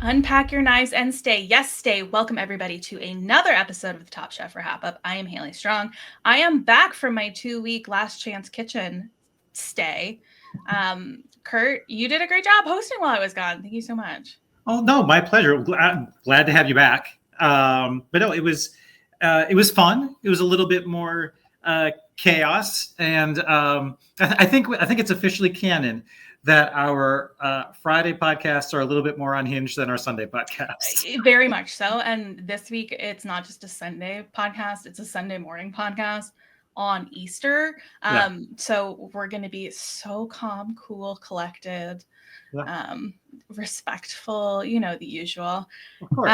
Unpack your knives and stay. Yes, stay. Welcome everybody to another episode of the Top Chef Wrap Up. I am Haley Strong. I am back from my 2-week Last Chance Kitchen stay. Curt, you did a great job hosting while I was gone. Thank you so much. Oh no, my pleasure. Glad to have you back. But no, it was fun. It was a little bit more chaos, and I think it's officially canon that our Friday podcasts are a little bit more unhinged than our Sunday podcasts. Very much so. And this week, it's not just a Sunday podcast; it's a Sunday morning podcast on Easter. So we're going to be so calm, cool, collected, respectful. You know, the usual. Of course.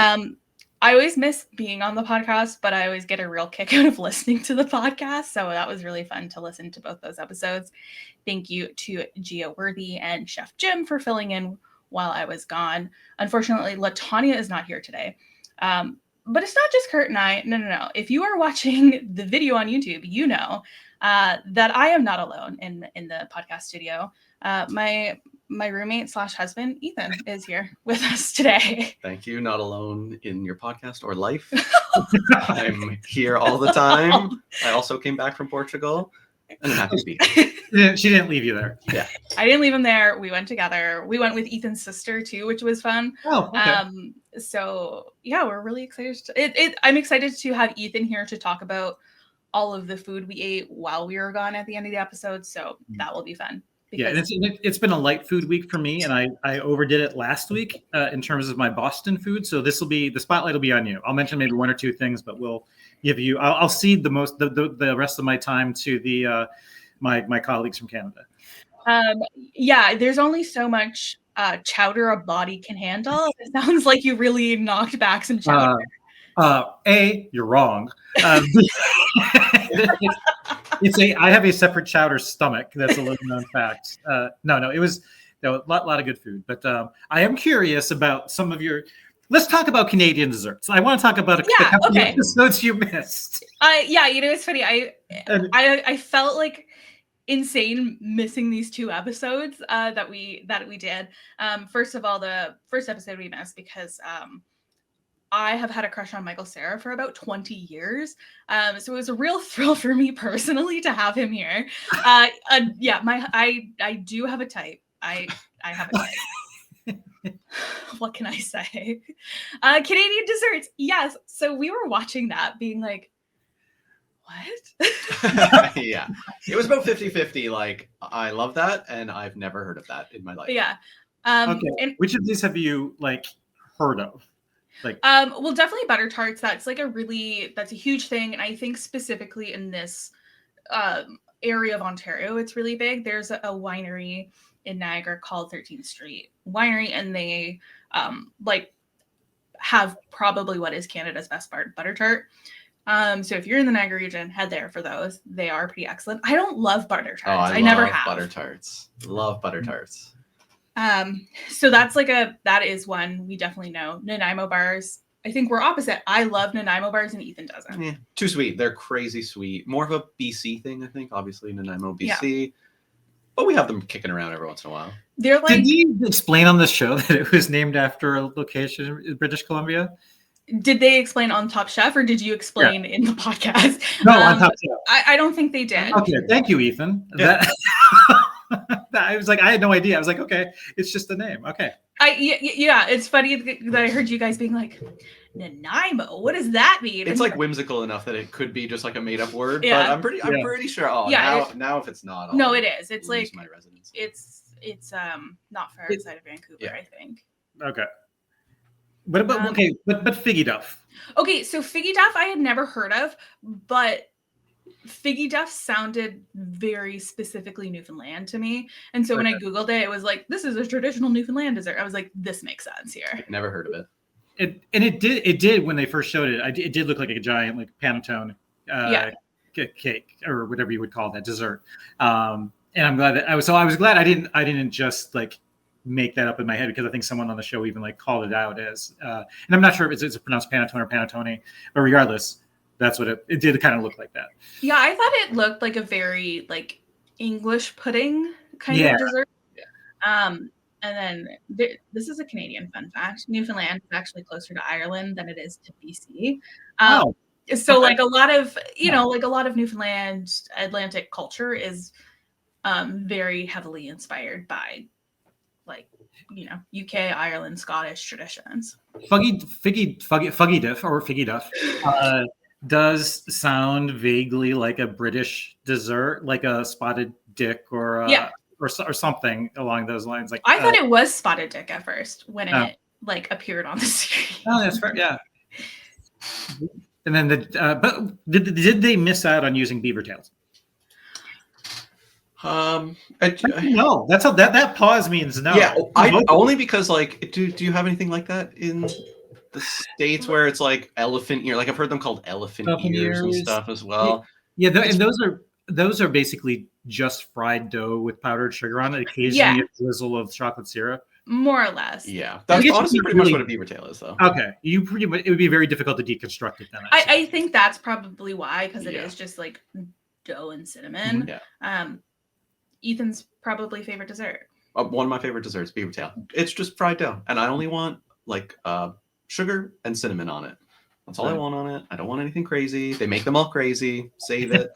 I always miss being on the podcast, but I always get a real kick out of listening to the podcast. So that was really fun to listen to both those episodes. Thank you to Gia Worthy and Chef Jim for filling in while I was gone. Unfortunately, LaTonya is not here today. But it's not just Curt and I. No. If you are watching the video on YouTube, you know that I am not alone in the podcast studio. My roommate / husband, Ethan, is here with us today. Thank you. Not alone in your podcast or life. I'm here all the time. I also came back from Portugal and I'm happy to be here. She didn't leave you there. Yeah. I didn't leave him there. We went together. We went with Ethan's sister too, which was fun. Oh, okay. So yeah, we're really excited. I'm excited to have Ethan here to talk about all of the food we ate while we were gone at the end of the episode. So that will be fun. Yeah, and it's been a light food week for me, and I overdid it last week in terms of my Boston food. So this will be the spotlight will be on you. I'll mention maybe one or two things, but we'll give you. I'll cede the rest of my time to the my colleagues from Canada. Yeah, there's only so much chowder a body can handle. It sounds like you really knocked back some chowder. You're wrong. I have a separate chowder stomach. That's a little known fact. No, it was a lot of good food. But I am curious about some of your. Let's talk about Canadian desserts. I want to talk about a couple of episodes you missed. It's funny. I felt like insane missing these 2 episodes that we did. First of all, the first episode we missed because I have had a crush on Michael Cera for about 20 years. So it was a real thrill for me personally to have him here. I do have a type. I have a type. What can I say? Canadian desserts. Yes. So we were watching that being like, what? Yeah. It was about 50-50. Like, I love that. And I've never heard of that in my life. Yeah. Okay. And which of these have you heard of? Well, definitely butter tarts. That's a huge thing. And I think specifically in this area of Ontario, it's really big. There's a winery in Niagara called 13th Street Winery, and they have probably what is Canada's best butter tart. So if you're in the Niagara region, head there for those. They are pretty excellent. I don't love butter tarts. I never have. Butter tarts. Love butter tarts. So that is one we definitely know. Nanaimo bars. I think we're opposite. I love Nanaimo bars and Ethan doesn't. Yeah, too sweet. They're crazy sweet. More of a BC thing, I think. Obviously, Nanaimo, BC. Yeah. But we have them kicking around every once in a while. They're Did you explain on the show that it was named after a location in British Columbia? Did they explain on Top Chef, or did you explain in the podcast? No, on Top Chef. I don't think they did. Okay, thank you, Ethan. Yeah. I was like, I had no idea. I was like, okay, it's just the name. Okay. It's funny that I heard you guys being like, Nanaimo, what does that mean? It's whimsical enough that it could be just a made up word, but I'm pretty sure. Now if it's not, no, it is. It's like my residence. It's not far outside of Vancouver, I think. Okay. But Figgy Duff. Okay, so Figgy Duff I had never heard of, but Figgy Duff sounded very specifically Newfoundland to me. And so when I Googled it, it was like, this is a traditional Newfoundland dessert. I was like, this makes sense here. Never heard of it. It did when they first showed it. It did look like a giant panettone cake or whatever you would call that dessert. And I'm glad that I was glad I didn't just make that up in my head, because I think someone on the show even called it out as and I'm not sure if it's pronounced panettone or panettone, but regardless, that's what it did kind of look like that. Yeah, I thought it looked like a very English pudding kind of dessert. And then this is a Canadian fun fact. Newfoundland is actually closer to Ireland than it is to BC. Oh, So okay. like a lot of, like a lot of Newfoundland Atlantic culture is very heavily inspired by like, UK, Ireland, Scottish traditions. Fuggy Duff does sound vaguely like a British dessert, like a spotted dick or something along those lines. Like I thought it was spotted dick at first when it like appeared on the screen. Oh, that's fair. Yeah. And then but did they miss out on using beaver tails? No, that's how that pause means no. Yeah, only because like, do you have anything like that in the States where it's like elephant ear? Like I've heard them called elephant ears and stuff as well. Yeah, and those are basically just fried dough with powdered sugar on it. Occasionally a drizzle of chocolate syrup. More or less. Yeah, that's honestly pretty much what a beaver tail is, though. Okay, it would be very difficult to deconstruct it then. I think that's probably why, because it is just like dough and cinnamon. Yeah. Ethan's probably favorite dessert. One of my favorite desserts, beaver tail. It's just fried dough, and I only want like sugar and cinnamon on it. That's all I want on it. I don't want anything crazy. They make them all crazy. Save it.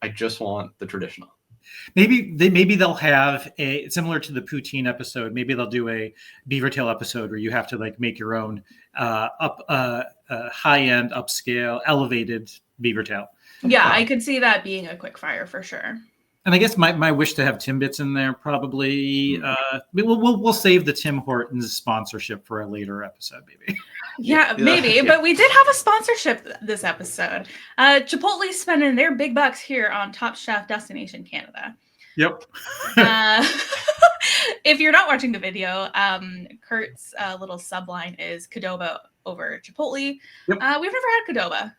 I just want the traditional. Maybe they'll have a similar to the poutine episode. Maybe they'll do a beaver tail episode where you have to like make your own high end, upscale, elevated beaver tail. Yeah, I could see that being a quickfire for sure. And I guess my wish to have Timbits in there probably. We'll save the Tim Hortons sponsorship for a later episode, maybe. Yeah, maybe. Yeah. But we did have a sponsorship this episode. Chipotle's spending their big bucks here on Top Chef Destination Canada. Yep. If you're not watching the video, Curt's little subline is Qdoba over Chipotle. Yep. We've never had Qdoba.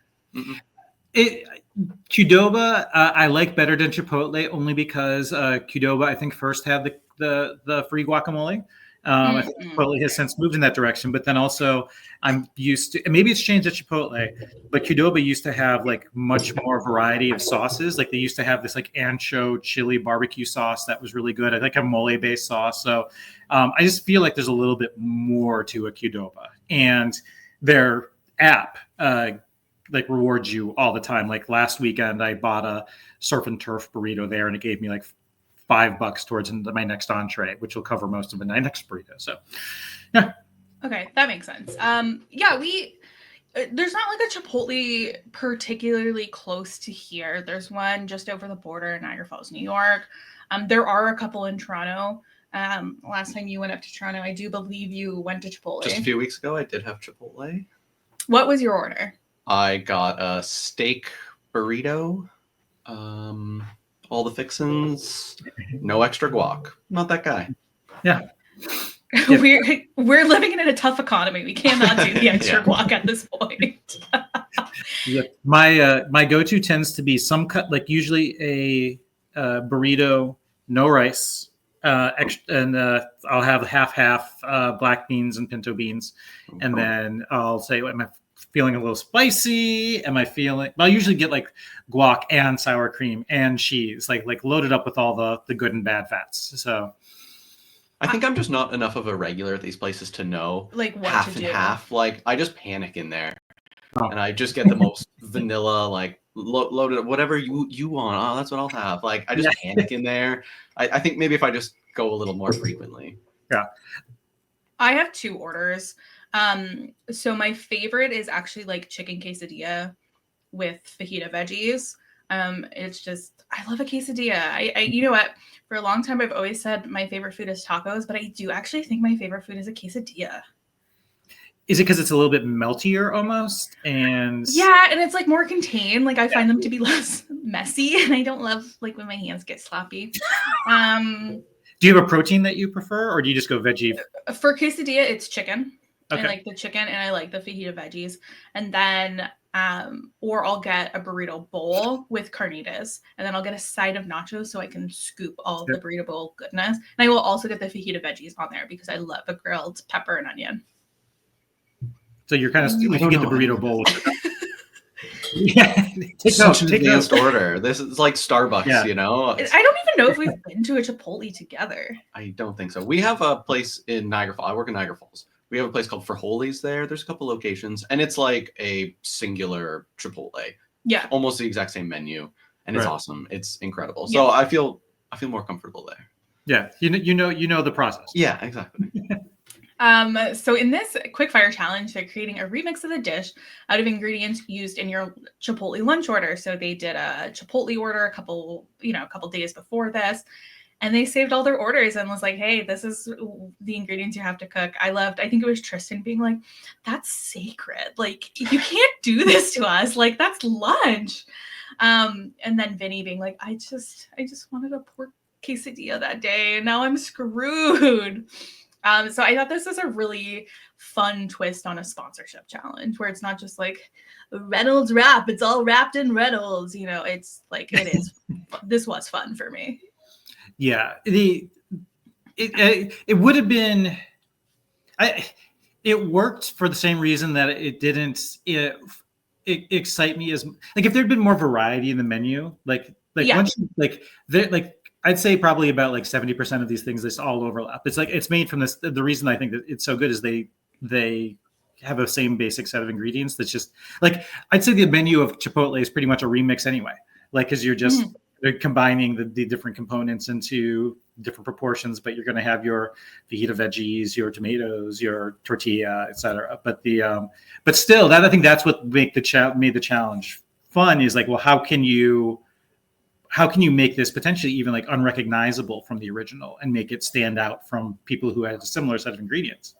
Qdoba I like better than Chipotle only because Qdoba I think first had the free guacamole. I think Chipotle has since moved in that direction, but then also I'm used to, and maybe it's changed at Chipotle, but Qdoba used to have like much more variety of sauces. Like they used to have this like ancho chili barbecue sauce that was really good. I like a mole based sauce. So I just feel like there's a little bit more to a Qdoba, and their app like rewards you all the time. Like last weekend, I bought a surf and turf burrito there, and it gave me like $5 towards my next entree, which will cover most of my next burrito. So, yeah. Okay, that makes sense. There's not like a Chipotle particularly close to here. There's one just over the border in Niagara Falls, New York. There are a couple in Toronto. Last time you went up to Toronto, I do believe you went to Chipotle. Just a few weeks ago, I did have Chipotle. What was your order? I got a steak burrito, all the fixins, no extra guac. Not that guy. Yeah. We're living in a tough economy. We cannot do the extra guac at this point. Yeah. My go-to tends to be some cut, like usually a burrito, no rice, and I'll have half black beans and pinto beans, and then I'll say, am I feeling a little spicy? Am I feeling? I'll usually get like guac and sour cream and cheese, like loaded up with all the good and bad fats. So I think I'm just not enough of a regular at these places to know like what half to and do. half. Like I just panic in there, and I just get the most vanilla, like loaded up, whatever you want. Oh, that's what I'll have. Like I just panic in there. I think maybe if I just go a little more frequently. Yeah. I have 2 orders. So my favorite is actually like chicken quesadilla with fajita veggies. It's just, I love a quesadilla. I you know what? For a long time, I've always said my favorite food is tacos, but I do actually think my favorite food is a quesadilla. Is it because it's a little bit meltier almost? And it's like more contained. Like I find them to be less messy, and I don't love like when my hands get sloppy. Do you have a protein that you prefer, or do you just go veggie? For quesadilla, it's chicken. Okay. I like the chicken and I like the fajita veggies. And then, or I'll get a burrito bowl with carnitas, and then I'll get a side of nachos so I can scoop all of the burrito bowl goodness. And I will also get the fajita veggies on there because I love a grilled pepper and onion. So you're kind of, you can get the burrito bowl. Yeah, Such an advanced order. This is like Starbucks, you know? I don't even know if we've been to a Chipotle together. I don't think so. We have a place in Niagara Falls. I work in Niagara Falls. We have a place called Frijoles there. There's a couple locations, and it's like a singular Chipotle. Yeah. Almost the exact same menu, and it's awesome. It's incredible. So I feel more comfortable there. Yeah, you know the process. Yeah, exactly. So in this quickfire challenge, they're creating a remix of the dish out of ingredients used in your Chipotle lunch order. So they did a Chipotle order a couple days before this, and they saved all their orders and was like, hey, this is the ingredients you have to cook. I think it was Tristan being like, that's sacred. Like, you can't do this to us. Like, that's lunch. And then Vinny being like, I just wanted a pork quesadilla that day, and now I'm screwed. So I thought this was a really fun twist on a sponsorship challenge where it's not just like Reynolds RHAP, it's all wrapped in Reynolds. You know, it's like, it is. This was fun for me. Yeah, it would have been. It worked for the same reason that it didn't excite me as like if there'd been more variety in the menu, once I'd say probably about like 70% of these things this all overlap. It's like it's made from this. The reason I think that it's so good is they have a same basic set of ingredients. That's just like I'd say the menu of Chipotle is pretty much a remix anyway. Like because you're just they're combining the different components into different proportions, but you're going to have your fajita veggies, your tomatoes, your tortilla, etc. But but still, I think that's what made the challenge fun. Is like, well, how can you make this potentially even like unrecognizable from the original and make it stand out from people who had a similar set of ingredients?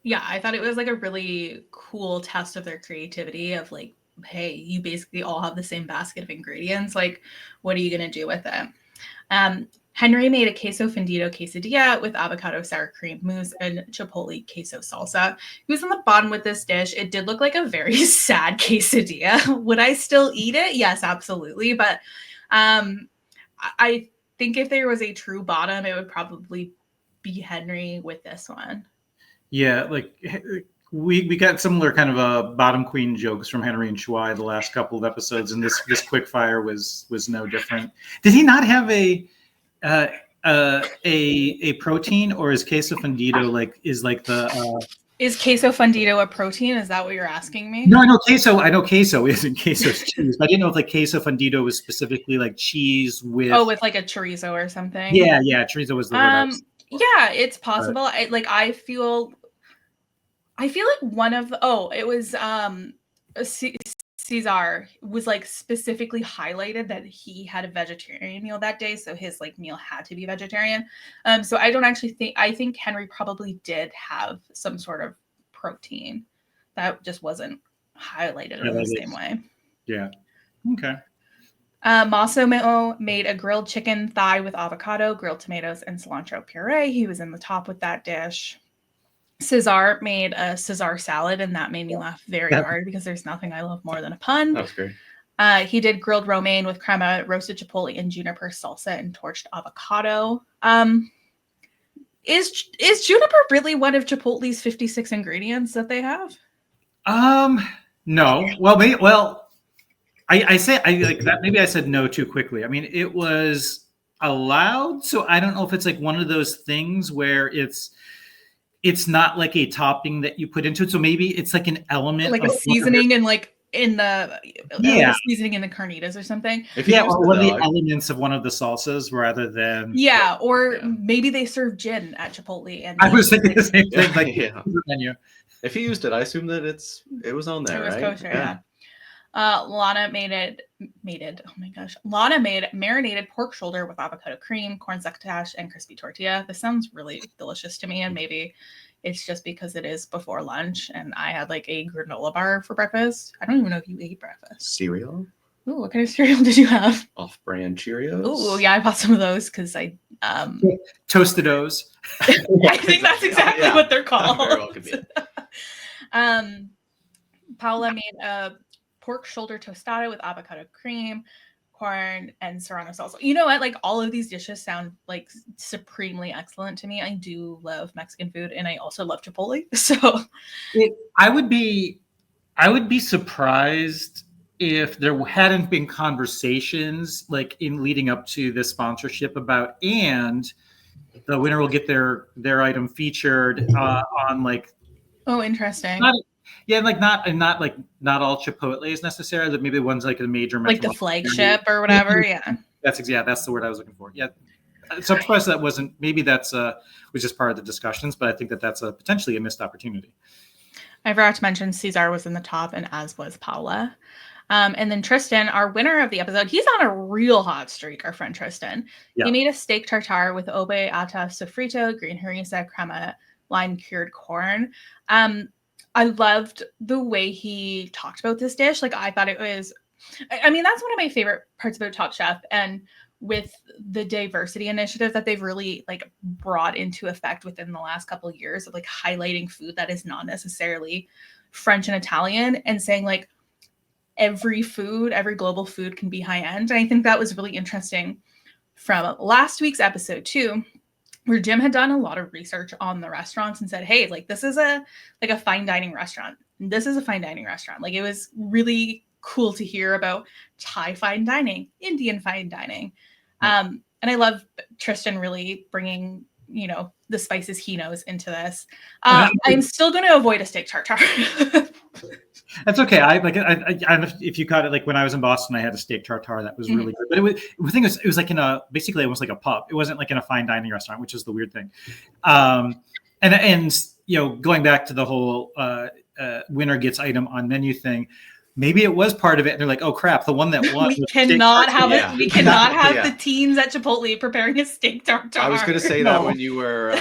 Yeah, I thought it was like a really cool test of their creativity of like, hey, you basically all have the same basket of ingredients. Like, what are you going to do with it? Henry made a queso fundido quesadilla with avocado sour cream mousse and chipotle queso salsa. He was on the bottom with this dish. It did look like a very sad quesadilla. Would I still eat it? Yes, absolutely. But I think if there was a true bottom, it would probably be Henry with this one. Yeah, like we got similar kind of bottom queen jokes from Henry and Shuai the last couple of episodes, and this quickfire was no different. Did he not have a protein, or is queso fundido is queso fundido a protein? Is that what you're asking me? No, I know queso isn't queso's cheese, but I didn't know if like queso fundido was specifically like cheese with with like a chorizo or something. Yeah, chorizo was the word. Yeah, it's possible. I feel like one of it was Cesar was like specifically highlighted that he had a vegetarian meal that day, so his like meal had to be vegetarian. So I don't actually think I think Henry probably did have some sort of protein that just wasn't highlighted in the same way. Yeah. Okay. Massimo made a grilled chicken thigh with avocado, grilled tomatoes, and cilantro puree. He was in the top with that dish. Cesar made a Cesar salad, and that made me laugh very hard because there's nothing I love more than a pun. That was great. He did grilled romaine with crema, roasted chipotle, and juniper salsa, and torched avocado. Is juniper really one of Chipotle's 56 ingredients that they have? No. Well, I say I like that. Maybe I said no too quickly. I mean, it was allowed, so I don't know if it's like one of those things where it's not like a topping that you put into it. So maybe it's like an element, like a seasoning, and like in the seasoning in the carnitas or something. Or one of the elements of one of the salsas rather than maybe they serve gin at Chipotle. And I was thinking the same thing. Like menu. If he used it, I assume that it was on there. It was right? Kosher, yeah. Lana made Lana made marinated pork shoulder with avocado cream, corn succotash, and crispy tortilla. This sounds really delicious to me, and maybe it's just because it is before lunch, and I had like a granola bar for breakfast. I don't even know if you ate breakfast. Cereal? Ooh, what kind of cereal did you have? Off-brand Cheerios? Ooh, yeah, I bought some of those because I Tostados. I think that's exactly what they're called. Very well could be. Paula made a pork shoulder tostada with avocado cream, corn, and serrano salsa. You know what? Like all of these dishes sound like supremely excellent to me. I do love Mexican food, and I also love Chipotle. So I would be surprised if there hadn't been conversations like in leading up to this sponsorship about, and the winner will get their item featured on like. Oh, interesting. Not all Chipotles necessarily, but maybe ones like a major like the flagship or whatever. Yeah. That's the word I was looking for. Yeah. So I'm surprised that wasn't, maybe that's was just part of the discussions, but I think that's potentially a missed opportunity. I forgot to mention Cesar was in the top, and as was Paula. And then Tristan, our winner of the episode, he's on a real hot streak, our friend Tristan. Yeah. He made a steak tartare with obe ata sofrito, green harissa, crema, lime cured corn. I loved the way he talked about this dish. Like, I thought it was, I mean, that's one of my favorite parts about Top Chef. And with the diversity initiative that they've really like brought into effect within the last couple of years of like highlighting food that is not necessarily French and Italian, and saying like every global food can be high end. And I think that was really interesting from last week's episode too, where Jim had done a lot of research on the restaurants and said, hey, like this is a fine dining restaurant. This is a fine dining restaurant. Like, it was really cool to hear about Thai fine dining, Indian fine dining. And I love Tristan really bringing, the spices he knows into this. I'm still going to avoid a steak tartare. That's okay. I if you caught it, like when I was in Boston, I had a steak tartare that was really good. But it was like basically almost like a pub. It wasn't like in a fine dining restaurant, which is the weird thing. And going back to the whole winner gets item on menu thing, maybe it was part of it. And they're like, oh crap, the one that won. We cannot have it. We cannot have the teens at Chipotle preparing a steak tartare. I was going to say that when you were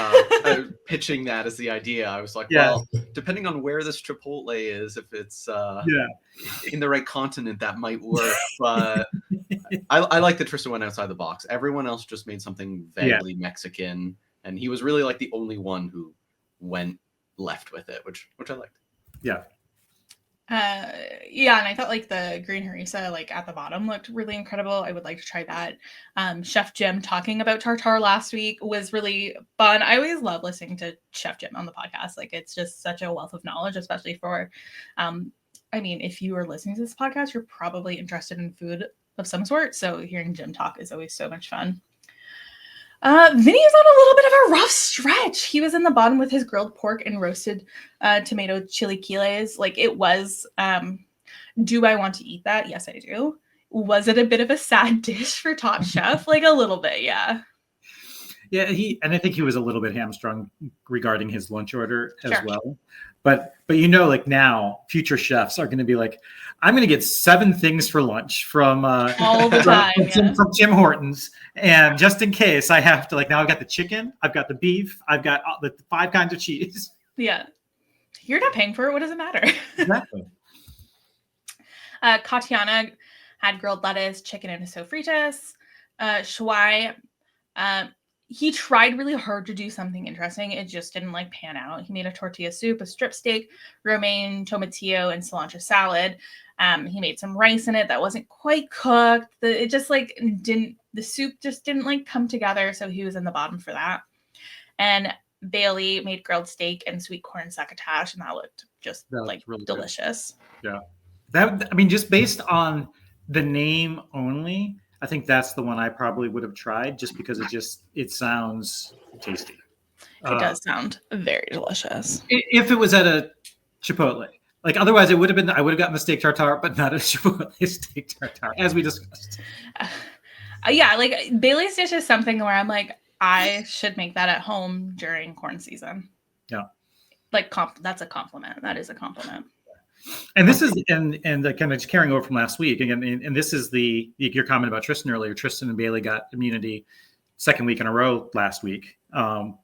pitching that as the idea. I was like, well, depending on where this Chipotle is, if it's in the right continent, that might work. But I like that Tristan went outside the box. Everyone else just made something vaguely Mexican, and he was really like the only one who went left with it, which I liked. Yeah. And I thought like the green harissa like at the bottom looked really incredible. I would like to try that. Chef Jim talking about tartare last week was really fun. I always love listening to Chef Jim on the podcast. Like, it's just such a wealth of knowledge, especially for if you are listening to this podcast, you're probably interested in food of some sort. So hearing Jim talk is always so much fun. Vinny is on a little bit of a rough stretch. He was in the bottom with his grilled pork and roasted tomato chilaquiles. Like, it was, do I want to eat that? Yes, I do. Was it a bit of a sad dish for Top Chef? Like, a little bit, yeah. Yeah, I think he was a little bit hamstrung regarding his lunch order as well. But like now, future chefs are going to be like, I'm going to get 7 things for lunch from all the time from Tim Hortons, and just in case I have to, like, now I've got the chicken, I've got the beef, I've got the 5 kinds of cheese. Yeah, you're not paying for it. What does it matter? Exactly. Katiana had grilled lettuce, chicken, and sofritas. Shuai, he tried really hard to do something interesting. It just didn't pan out. He made a tortilla soup, a strip steak, romaine, tomatillo, and cilantro salad. He made some rice in it that wasn't quite cooked. The soup just didn't come together. So he was in the bottom for that. And Bailey made grilled steak and sweet corn succotash, and that looked just really delicious. Good. Yeah. Just based on the name only, I think that's the one I probably would have tried, just because it sounds tasty. It does sound very delicious. If it was at a Chipotle, otherwise I would have gotten the steak tartare, but not a Chipotle steak tartare, as we discussed. Bailey's dish is something where I'm like, I should make that at home during corn season. Yeah, that's a compliment. That is a compliment. And this is and kind of carrying over from last week again, and this is your comment about Tristan earlier. Tristan and Bailey got immunity 2nd week in a row last week. Even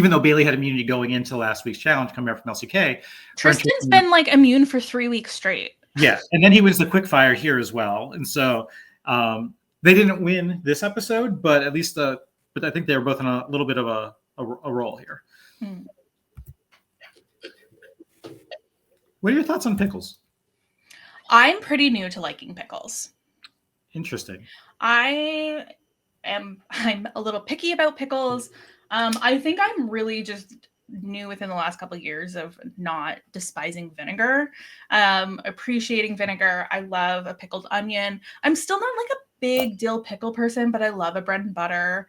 though Bailey had immunity going into last week's challenge, coming out from LCK, Tristan's been immune for 3 weeks straight. Yeah, and then he wins the quickfire here as well, and so they didn't win this episode, but at least but I think they were both on a little bit of a roll here. What are your thoughts on pickles? I'm pretty new to liking pickles. Interesting. I'm a little picky about pickles. I think I'm really just new within the last couple of years of not despising vinegar, appreciating vinegar. I love a pickled onion. I'm still not like a big dill pickle person, but I love a bread and butter,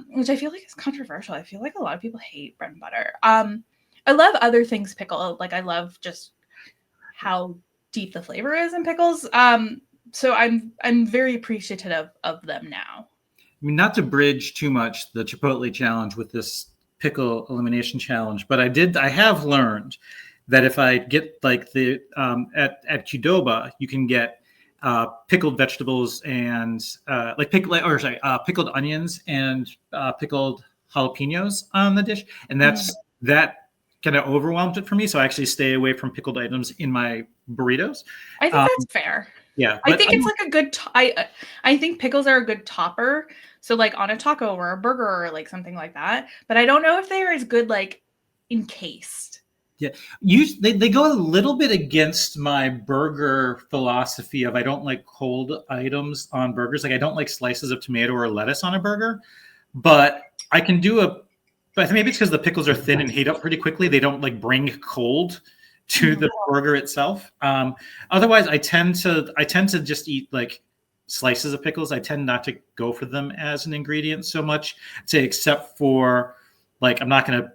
which I feel like is controversial. I feel like a lot of people hate bread and butter. I love other things pickle. Like I love just how deep the flavor is in pickles. So I'm very appreciative of them now. I mean, not to bridge too much the Chipotle challenge with this pickle elimination challenge, but I have learned that if I get like the at Qdoba, you can get pickled vegetables and pickled onions and pickled jalapenos on the dish, and that kind of overwhelmed it for me. So I actually stay away from pickled items in my burritos. I think that's fair. Yeah, I think it's like a good. I think pickles are a good topper. So like on a taco or a burger or like something like that. But I don't know if they are as good like encased. Yeah, they go a little bit against my burger philosophy of I don't like cold items on burgers. Like I don't like slices of tomato or lettuce on a burger, but I can do a. But maybe it's because the pickles are thin and heat up pretty quickly. They don't like bring cold to the burger itself. Otherwise, I tend to just eat like slices of pickles. I tend not to go for them as an ingredient so much, say, except for like I'm not gonna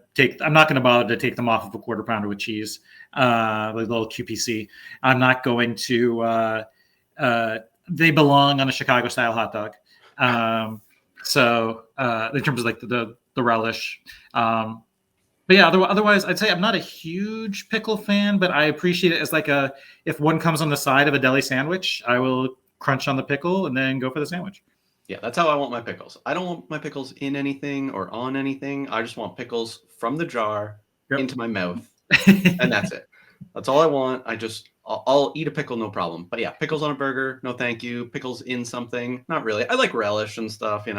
bother to take them off of a quarter pounder with cheese, like a little QPC. I'm not going to. They belong on a Chicago style hot dog. So in terms of like the relish. But yeah, otherwise, I'd say I'm not a huge pickle fan, but I appreciate it as like if one comes on the side of a deli sandwich, I will crunch on the pickle and then go for the sandwich. Yeah, that's how I want my pickles. I don't want my pickles in anything or on anything. I just want pickles from the jar into my mouth, and that's it. That's all I want. I'll eat a pickle, no problem. But yeah, pickles on a burger, no thank you. Pickles in something, not really. I like relish and stuff, and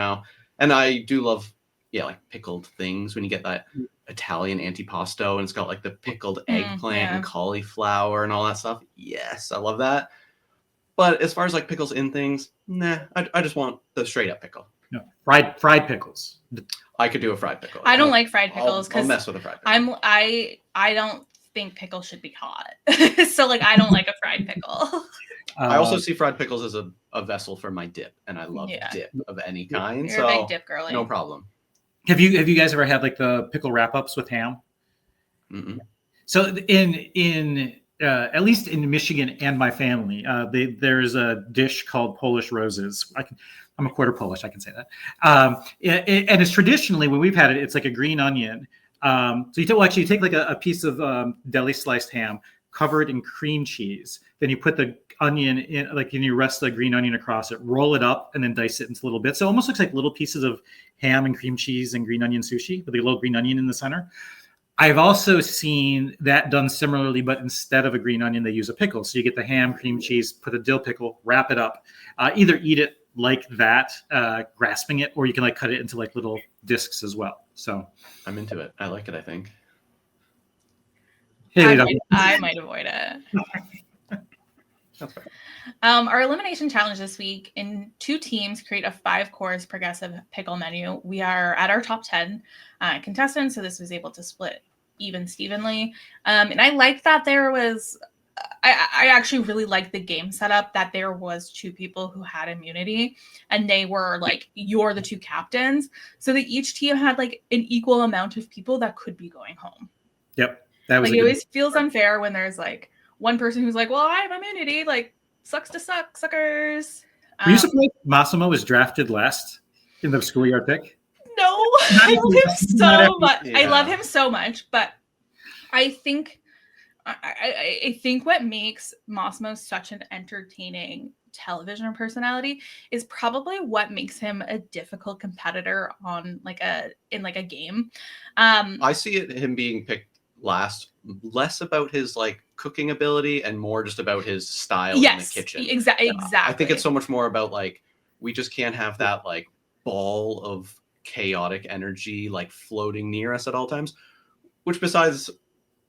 I do love, like pickled things when you get that Italian antipasto and it's got like the pickled eggplant and cauliflower and all that stuff. Yes, I love that. But as far as like pickles in things, nah, I just want the straight up pickle. No, fried pickles. I could do a fried pickle. I don't like fried pickles because I'll mess with a fried pickle. I don't think pickles should be hot. So like I don't like a fried pickle. I also see fried pickles as a vessel for my dip, and I love dip of any kind. You're a big dip girly. No problem. Have you guys ever had like the pickle wrap ups with ham? Mm-mm. So in at least in Michigan and my family, there's a dish called Polish roses. I'm a quarter Polish, I can say that. And it's traditionally when we've had it, it's like a green onion. So you take like a piece of deli sliced ham, cover it in cream cheese. Then you put the onion in, like, and you rest the green onion across it, roll it up, and then dice it into little bits. So it almost looks like little pieces of ham and cream cheese and green onion sushi with a little green onion in the center. I've also seen that done similarly, but instead of a green onion, they use a pickle. So you get the ham, cream cheese, put a dill pickle, wrap it up. Either eat it like that, grasping it, or you can like cut it into like little discs as well. So I'm into it. I like it, I think. I might avoid it. That's fair. Our elimination challenge this week, in 2 teams create a 5-course progressive pickle menu. We are at our top 10 contestants, so this was able to split Stevenly. And I like that there was, I actually really liked the game setup that there was 2 people who had immunity, and they were like, you're the 2 captains, so that each team had like an equal amount of people that could be going home. Yep. That was like, it always feels unfair when there's like one person who's like, well, I have immunity, like, sucks to suck, suckers. Were you surprised Massimo was drafted last in the schoolyard pick? No, I love him so much. Yeah. I love him so much, but I think what makes Massimo such an entertaining television personality is probably what makes him a difficult competitor in a game. I see him being picked last, less about his like cooking ability and more just about his style in the kitchen. Exactly. I think it's so much more about like, we just can't have that like ball of chaotic energy like floating near us at all times, which besides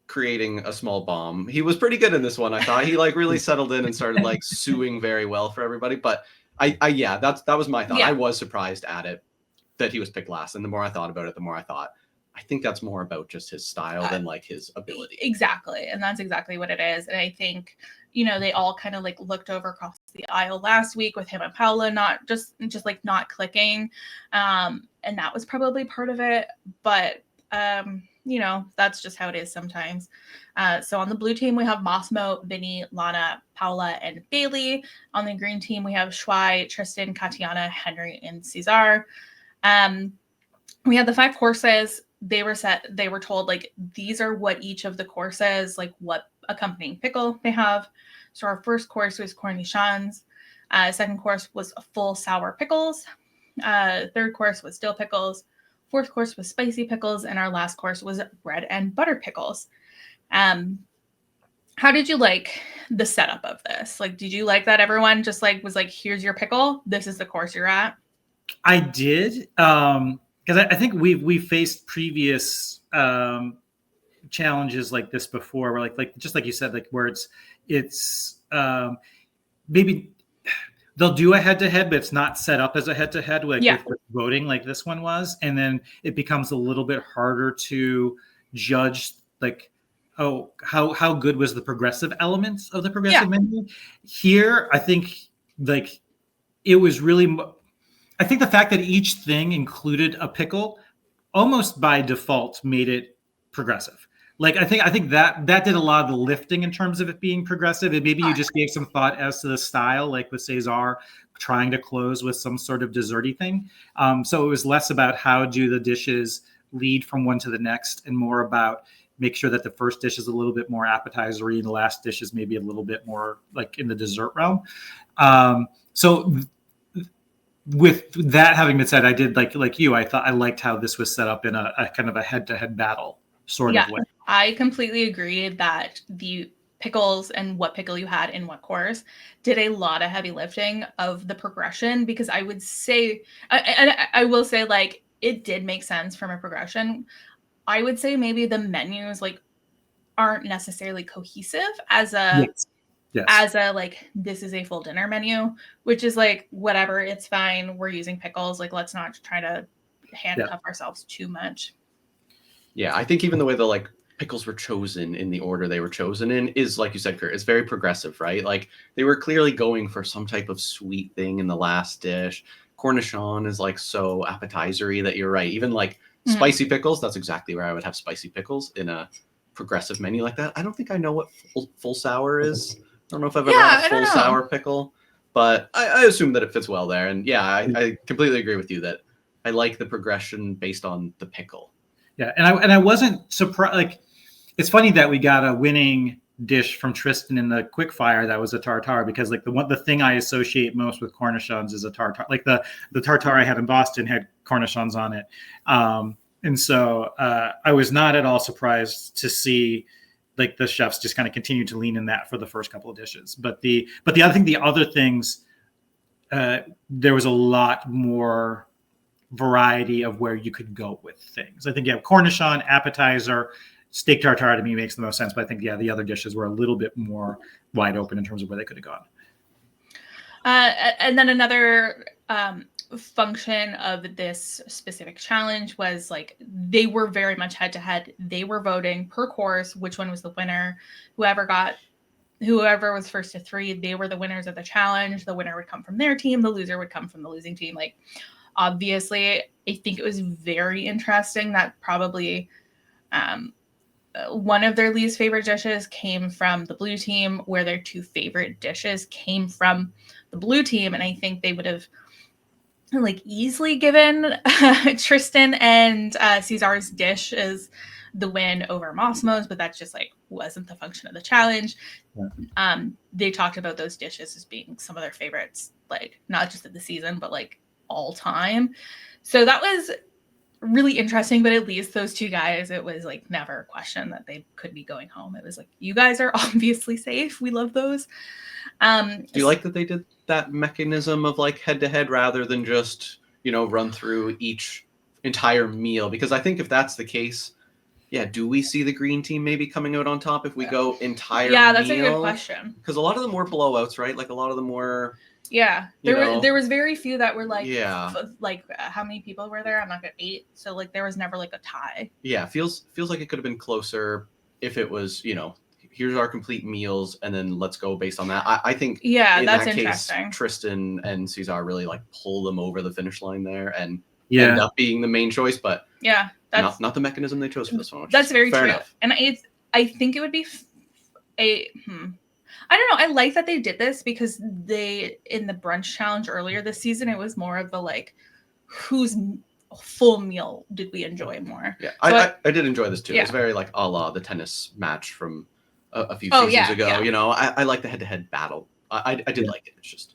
creating a small bomb, he was pretty good in this one. I thought he like really settled in and started like suing very well for everybody. But that was my thought. I was surprised at it that he was picked last, and the more I thought about it, the more I thought I think that's more about just his style than like his ability. Exactly. And that's exactly what it is. And I think, they all kind of like looked over across the aisle last week with him and Paula not just like not clicking. And that was probably part of it. But that's just how it is sometimes. So on the blue team, we have Massimo, Vinny, Lana, Paula, and Bailey. On the green team, we have Shuai, Tristan, Katiana, Henry, and Cesar. We had the 5 courses. They were told like these are what each of the courses, like what accompanying pickle they have. So our first course was cornichons. Second course was full sour pickles. Third course was dill pickles. Fourth course was spicy pickles, and our last course was bread and butter pickles. How did you like the setup of this? Like, did you like that everyone just like was like, here's your pickle, this is the course you're at? I did, because I think we faced previous challenges like this before, where like just like you said, like where it's maybe they'll do a head-to-head, but it's not set up as a head-to-head with voting like this one was, and then it becomes a little bit harder to judge like, oh, how good was the progressive elements of the progressive menu. Here, I think like it was really. I think the fact that each thing included a pickle almost by default made it progressive. Like I think that did a lot of the lifting in terms of it being progressive. And maybe you just gave some thought as to the style, like with Cesar trying to close with some sort of desserty thing. So it was less about how do the dishes lead from one to the next and more about make sure that the first dish is a little bit more appetizer-y and the last dish is maybe a little bit more like in the dessert realm. So with that having been said, I did like you. I liked how this was set up in a kind of a head-to-head battle sort of way. I completely agree that the pickles and what pickle you had in what course did a lot of heavy lifting of the progression, because I would say, and I will say, like it did make sense from a progression. I would say maybe the menus like aren't necessarily cohesive as a. Yes. As a like this is a full dinner menu, which is like whatever, it's fine, we're using pickles, like let's not try to handcuff ourselves too much. I think even the way the like pickles were chosen in the order they were chosen in is, like you said, Curt, it's very progressive, right? Like they were clearly going for some type of sweet thing in the last dish. Cornichon is like so appetizer-y that you're right. Even like spicy pickles, that's exactly where I would have spicy pickles in a progressive menu like that. I don't think I know what full sour is. I don't know if I've ever had a full sour pickle, but I assume that it fits well there. And I completely agree with you that I like the progression based on the pickle. Yeah, and I wasn't surprised. Like, it's funny that we got a winning dish from Tristan in the quickfire that was a tartare, because like the thing I associate most with cornichons is a tartare. Like the tartare I had in Boston had cornichons on it, and so I was not at all surprised to see like the chefs just kind of continue to lean in that for the first couple of dishes. But the other things, there was a lot more variety of where you could go with things. I think cornichon, appetizer, steak tartare to me makes the most sense. But I think the other dishes were a little bit more wide open in terms of where they could have gone. And then another function of this specific challenge was like they were very much head to head. They were voting per course which one was the winner. Whoever was first to 3, they were the winners of the challenge. The winner would come from their team, the loser would come from the losing team. Like obviously I think it was very interesting that probably one of their least favorite dishes came from the blue team, where their 2 favorite dishes came from the blue team. And I think they would have like easily given Tristan and Cesar's dish as the win over Massimo's, but that's just like wasn't the function of the challenge. They talked about those dishes as being some of their favorites, like not just of the season, but like all time. So that was really interesting, but at least those 2 guys, it was like never a question that they could be going home. It was like, you guys are obviously safe. We love those. Do you like that they did that mechanism of like head to head rather than just, run through each entire meal? Because I think if that's the case, do we see the green team maybe coming out on top if we go entire meal? Yeah, that's a good question. Because a lot of them were blowouts, right? Like a lot of them were Yeah, there was very few that were like, yeah, how many people were there? I'm not gonna 8. So like there was never like a tie. Yeah, feels like it could have been closer if it was, here's our complete meals and then let's go based on that. I think Yeah, in that's that case, interesting. Tristan and Cesar really like pull them over the finish line there and Yeah. end up being the main choice, but yeah, that's not the mechanism they chose for this one. Which that's is very fair true. enough. And I think it would be I don't know. I like that they did this because they, in the brunch challenge earlier this season, it was more of the like, whose full meal did we enjoy more? Yeah, So I did enjoy this too. Yeah. It's very like a la the tennis match from a few seasons ago. Yeah. I like the head-to-head battle. I did like it. It's just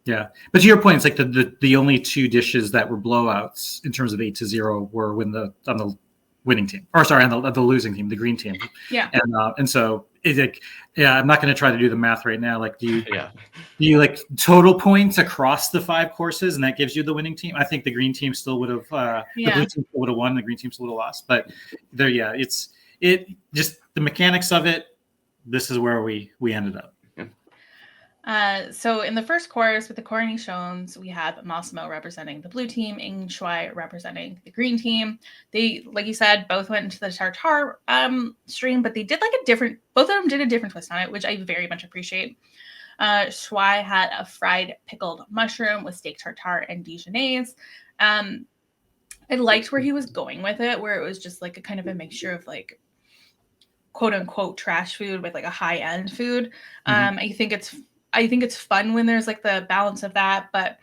but to your point, it's like the only 2 dishes that were blowouts in terms of 8-0 were on the winning team, or sorry, on the losing team, the green team. Yeah. And so it's like, I'm not going to try to do the math right now. Like, do yeah. you like total points across the 5 courses, and that gives you the winning team? I think the green team still would have, the blue team would have won, the green team still would have lost. But there, it's just the mechanics of it. This is where we ended up. So in the first course with the cornichons, we had Massimo representing the blue team, Ing Shui representing the green team. They, like you said, both went into the tartare stream, but they did both of them did a different twist on it, which I very much appreciate. Shui had a fried pickled mushroom with steak tartare and Dijonnaise. I liked where he was going with it, where it was just like a kind of a mixture of like quote unquote trash food with like a high end food. I think it's fun when there's like the balance of that, but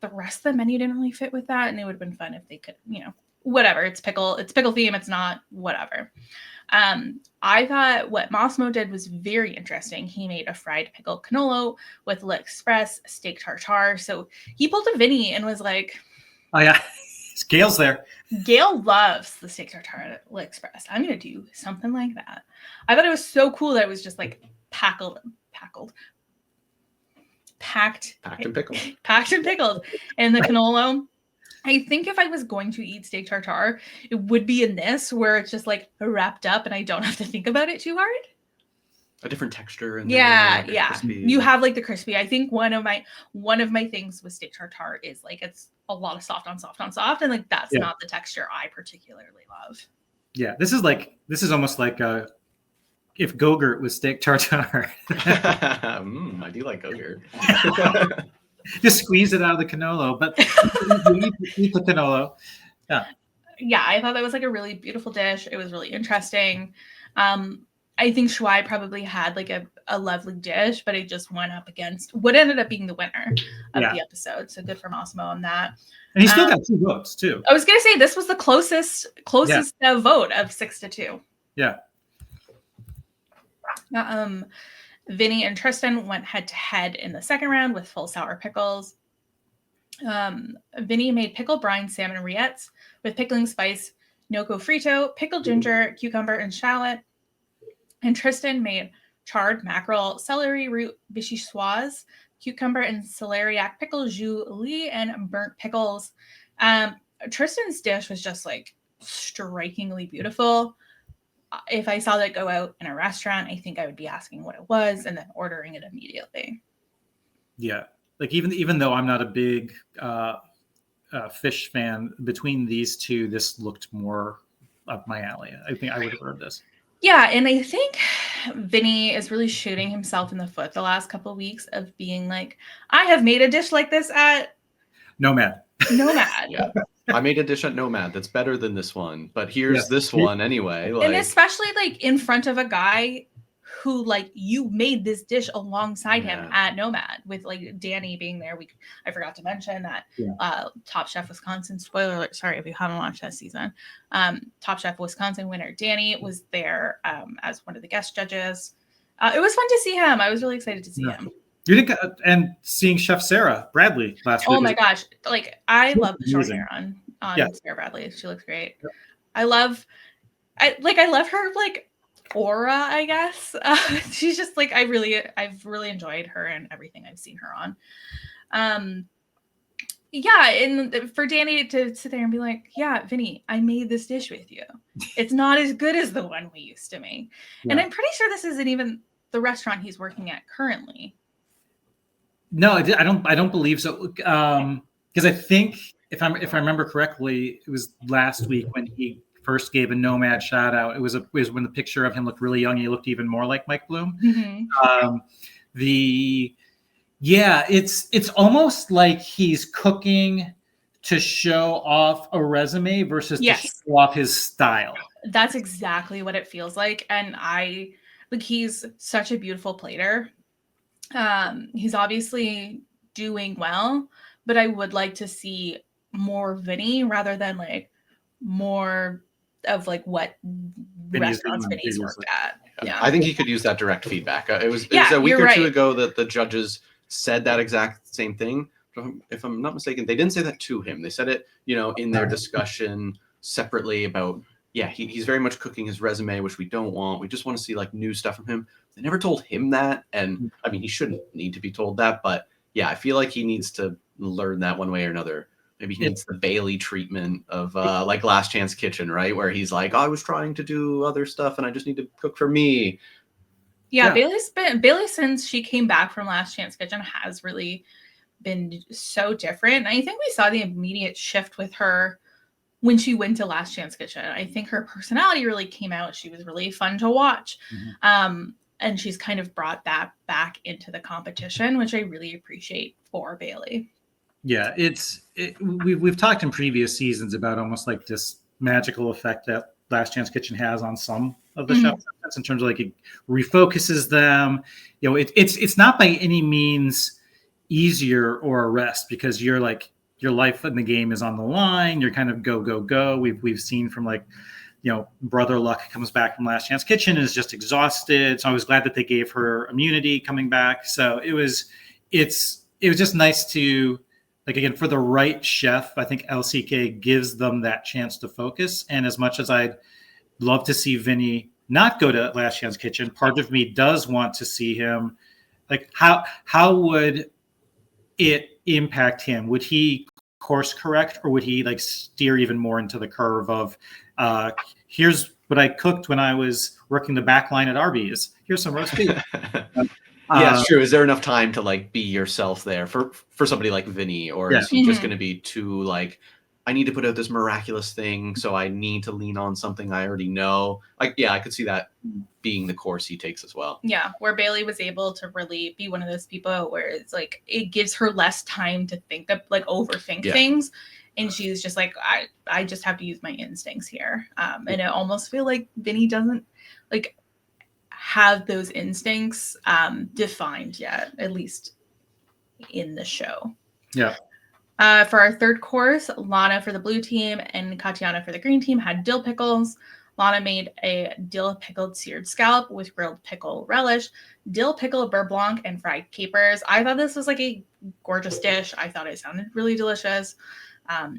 the rest of the menu didn't really fit with that. And it would have been fun if they could, whatever. It's pickle theme. It's not whatever. I thought what Massimo did was very interesting. He made a fried pickle cannolo with L'Express steak tartare. So he pulled a Vinny and was like, oh yeah, Gail's there. Gail loves the steak tartare at L'Express. I'm going to do something like that. I thought it was so cool that it was just like packed and pickled in the cannolo. I think if I was going to eat steak tartare, it would be in this where it's just like wrapped up and I don't have to think about it too hard. A different texture. And yeah. You have like the crispy. I think one of my things with steak tartare is like it's a lot of soft on soft on soft, and like that's not the texture I particularly love. Yeah, this is almost like if Go-Gurt was steak tartare. I do like Go-Gurt. Just squeeze it out of the cannolo, but eat the cannolo. Yeah, I thought that was like a really beautiful dish. It was really interesting. I think Shui probably had like a lovely dish, but it just went up against what ended up being the winner of the episode. So good for Massimo on that. And he still got 2 votes too. I was going to say this was the closest vote of 6-2. Yeah. Vinny and Tristan went head to head in the second round with full sour pickles. Vinny made pickle brine salmon rillettes with pickling spice, gnocco frito, pickled ginger, cucumber, and shallot. And Tristan made charred mackerel, celery root vichyssoise, cucumber and celeriac pickle jus lee, and burnt pickles. Tristan's dish was just like strikingly beautiful. If I saw that go out in a restaurant, I think I would be asking what it was and then ordering it immediately. Yeah. Like even though I'm not a big fish fan, between these 2, this looked more up my alley. I think I would have heard this. Yeah, and I think Vinny is really shooting himself in the foot the last couple of weeks of being like, I have made a dish like this at Nomad. Yeah. I made a dish at Nomad that's better than this one, but here's this one anyway. Like, and especially like in front of a guy who like you made this dish alongside him at Nomad with like Danny being there. I forgot to mention that Top Chef Wisconsin, spoiler alert, sorry if you haven't watched that season, Top Chef Wisconsin winner Danny was there as one of the guest judges. It was fun to see him. I was really excited to see him. You think, and seeing Chef Sarah Bradley last week. Oh my gosh. Like I love the short hair on Sarah Bradley. She looks great. Yep. I love her like aura, I guess. She's just like, I've really enjoyed her and everything I've seen her on. And for Danny to sit there and be like, yeah, Vinny, I made this dish with you. It's not as good as the one we used to make. Yeah. And I'm pretty sure this isn't even the restaurant he's working at currently. No, I don't believe so. Because I think if I remember correctly, it was last week when he first gave a Nomad shout out. It was when the picture of him looked really young. He looked even more like Mike Bloom. Mm-hmm. It's almost like he's cooking to show off a resume versus to show off his style. That's exactly what it feels like. And he's such a beautiful plater. He's obviously doing well, but I would like to see more Vinny rather than like more of like what restaurants Vinny's worked at. Yeah. I think he could use that direct feedback. It was a week or two ago that the judges said that exact same thing. If I'm not mistaken, they didn't say that to him. They said it, in their discussion separately about, he's very much cooking his resume, which we don't want. We just want to see like new stuff from him. They never told him that. And I mean, he shouldn't need to be told that, but yeah, I feel like he needs to learn that one way or another. Maybe he needs the Bailey treatment of like Last Chance Kitchen, right? Where he's like, I was trying to do other stuff and I just need to cook for me. Yeah. Bailey, since she came back from Last Chance Kitchen, has really been so different. And I think we saw the immediate shift with her when she went to Last Chance Kitchen. I think her personality really came out. She was really fun to watch. Mm-hmm. And she's kind of brought that back into the competition, which I really appreciate for Bailey. Yeah, we've talked in previous seasons about almost like this magical effect that Last Chance Kitchen has on some of the chefs in terms of like it refocuses them. It's not by any means easier or a rest because you're like your life in the game is on the line. You're kind of go. We've seen from like, Brother Luck comes back from Last Chance Kitchen and is just exhausted. So I was glad that they gave her immunity coming back. So it was just nice to, like, again, for the right chef, I think LCK gives them that chance to focus. And as much as I'd love to see Vinny not go to Last Chance Kitchen, part of me does want to see him, like, how would it impact him? Would he course correct, or would he like steer even more into the curve of, here's what I cooked when I was working the back line at Arby's. Here's some roast beef. Yeah, it's true. Is there enough time to like be yourself there for somebody like Vinny, or is he just going to be too like, I need to put out this miraculous thing, so I need to lean on something I already know? Like, I could see that being the course he takes as well. Yeah, where Bailey was able to really be one of those people where it's like it gives her less time to think of like overthink things, and she's just like, I just have to use my instincts here. And I almost feel like Vinny doesn't like have those instincts defined yet, at least in the show. Yeah. For our third course, Lana for the blue team and Katiana for the green team had dill pickles. Lana made a dill pickled seared scallop with grilled pickle relish, dill pickle beurre blanc, and fried capers. I thought this was like a gorgeous dish. I thought it sounded really delicious.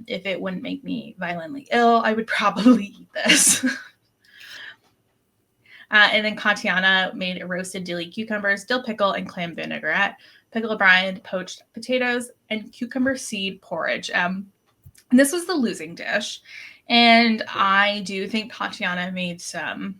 If it wouldn't make me violently ill, I would probably eat this. And then Katiana made roasted dilly cucumbers, dill pickle, and clam vinaigrette, pickle brine, poached potatoes, and cucumber seed porridge. And this was the losing dish. And I do think Katiana made some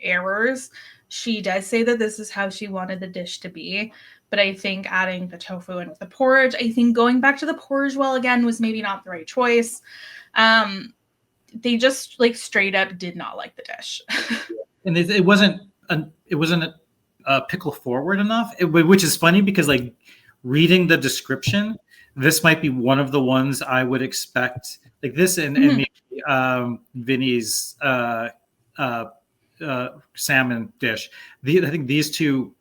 errors. She does say that this is how she wanted the dish to be. But I think adding the tofu in with the porridge, I think going back to the porridge well again was maybe not the right choice. They just like straight up did not like the dish. And it wasn't a pickle forward enough, which is funny because like reading the description, this might be one of the ones I would expect, like this and maybe Vinny's salmon dish. I think these two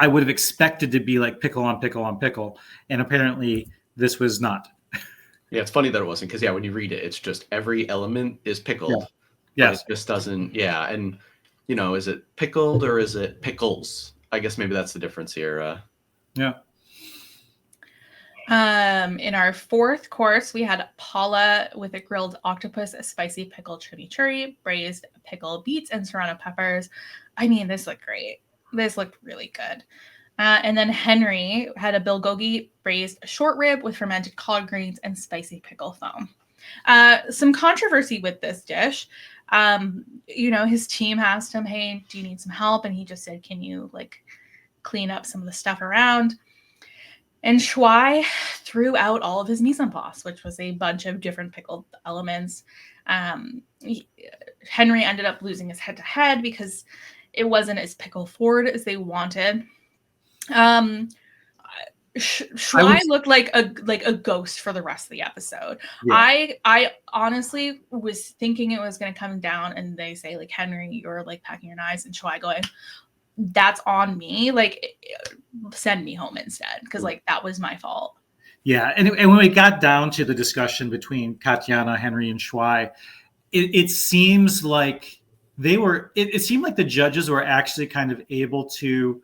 I would have expected to be like pickle on pickle on pickle, and apparently this was not. Yeah, it's funny that it wasn't, because when you read it, it's just every element is pickled. Yeah. It just doesn't. Yeah, and is it pickled or is it pickles? I guess maybe that's the difference here. Yeah. In our fourth course, we had Paula with a grilled octopus, a spicy pickled chimichurri, braised pickle beets, and serrano peppers. I mean, this looked great. This looked really good. And then Henry had a bulgogi braised short rib with fermented collard greens and spicy pickle foam. Some controversy with this dish. His team asked him, hey, do you need some help? And he just said, can you like clean up some of the stuff around? And Shuai threw out all of his mise en place, which was a bunch of different pickled elements. Henry ended up losing his head-to-head because it wasn't as pickle forward as they wanted. Shuai looked like a ghost for the rest of the episode. Yeah. I honestly was thinking it was going to come down and they say like, Henry, you're like packing your knives, and Shuai going, that's on me. Like, send me home instead, because like that was my fault. Yeah, and when we got down to the discussion between Katiana, Henry, and Shuai, it seems like they were. It seemed like the judges were actually kind of able to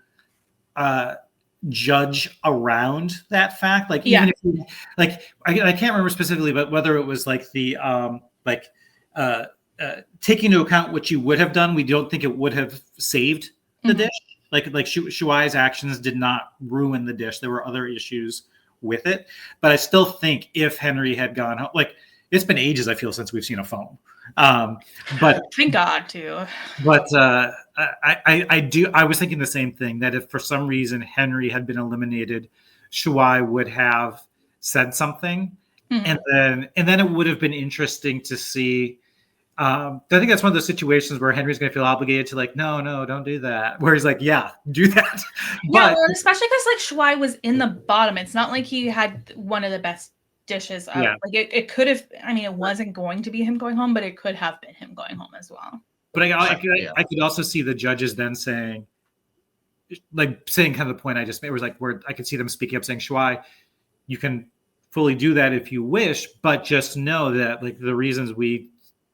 judge around that fact. Like, even if you, like, I can't remember specifically, but whether it was like the taking into account what you would have done, we don't think it would have saved the dish. Like Shuai's actions did not ruin the dish. There were other issues with it, but I still think if Henry had gone home, like, it's been ages, I feel, since we've seen a foam. But thank God too. But I was thinking the same thing, that if for some reason Henry had been eliminated, Shuai would have said something, and then it would have been interesting to see. I think that's one of those situations where Henry's going to feel obligated to, like, no, don't do that. Where he's like, yeah, do that. Yeah, well, especially because like Shuai was in the bottom. It's not like he had one of the best dishes. Like it could have. I mean, it wasn't going to be him going home, but it could have been him going home as well. But I could also see the judges then saying kind of the point I just made, was like, where I could see them speaking up saying, Shuai, you can fully do that if you wish, but just know that like the reasons we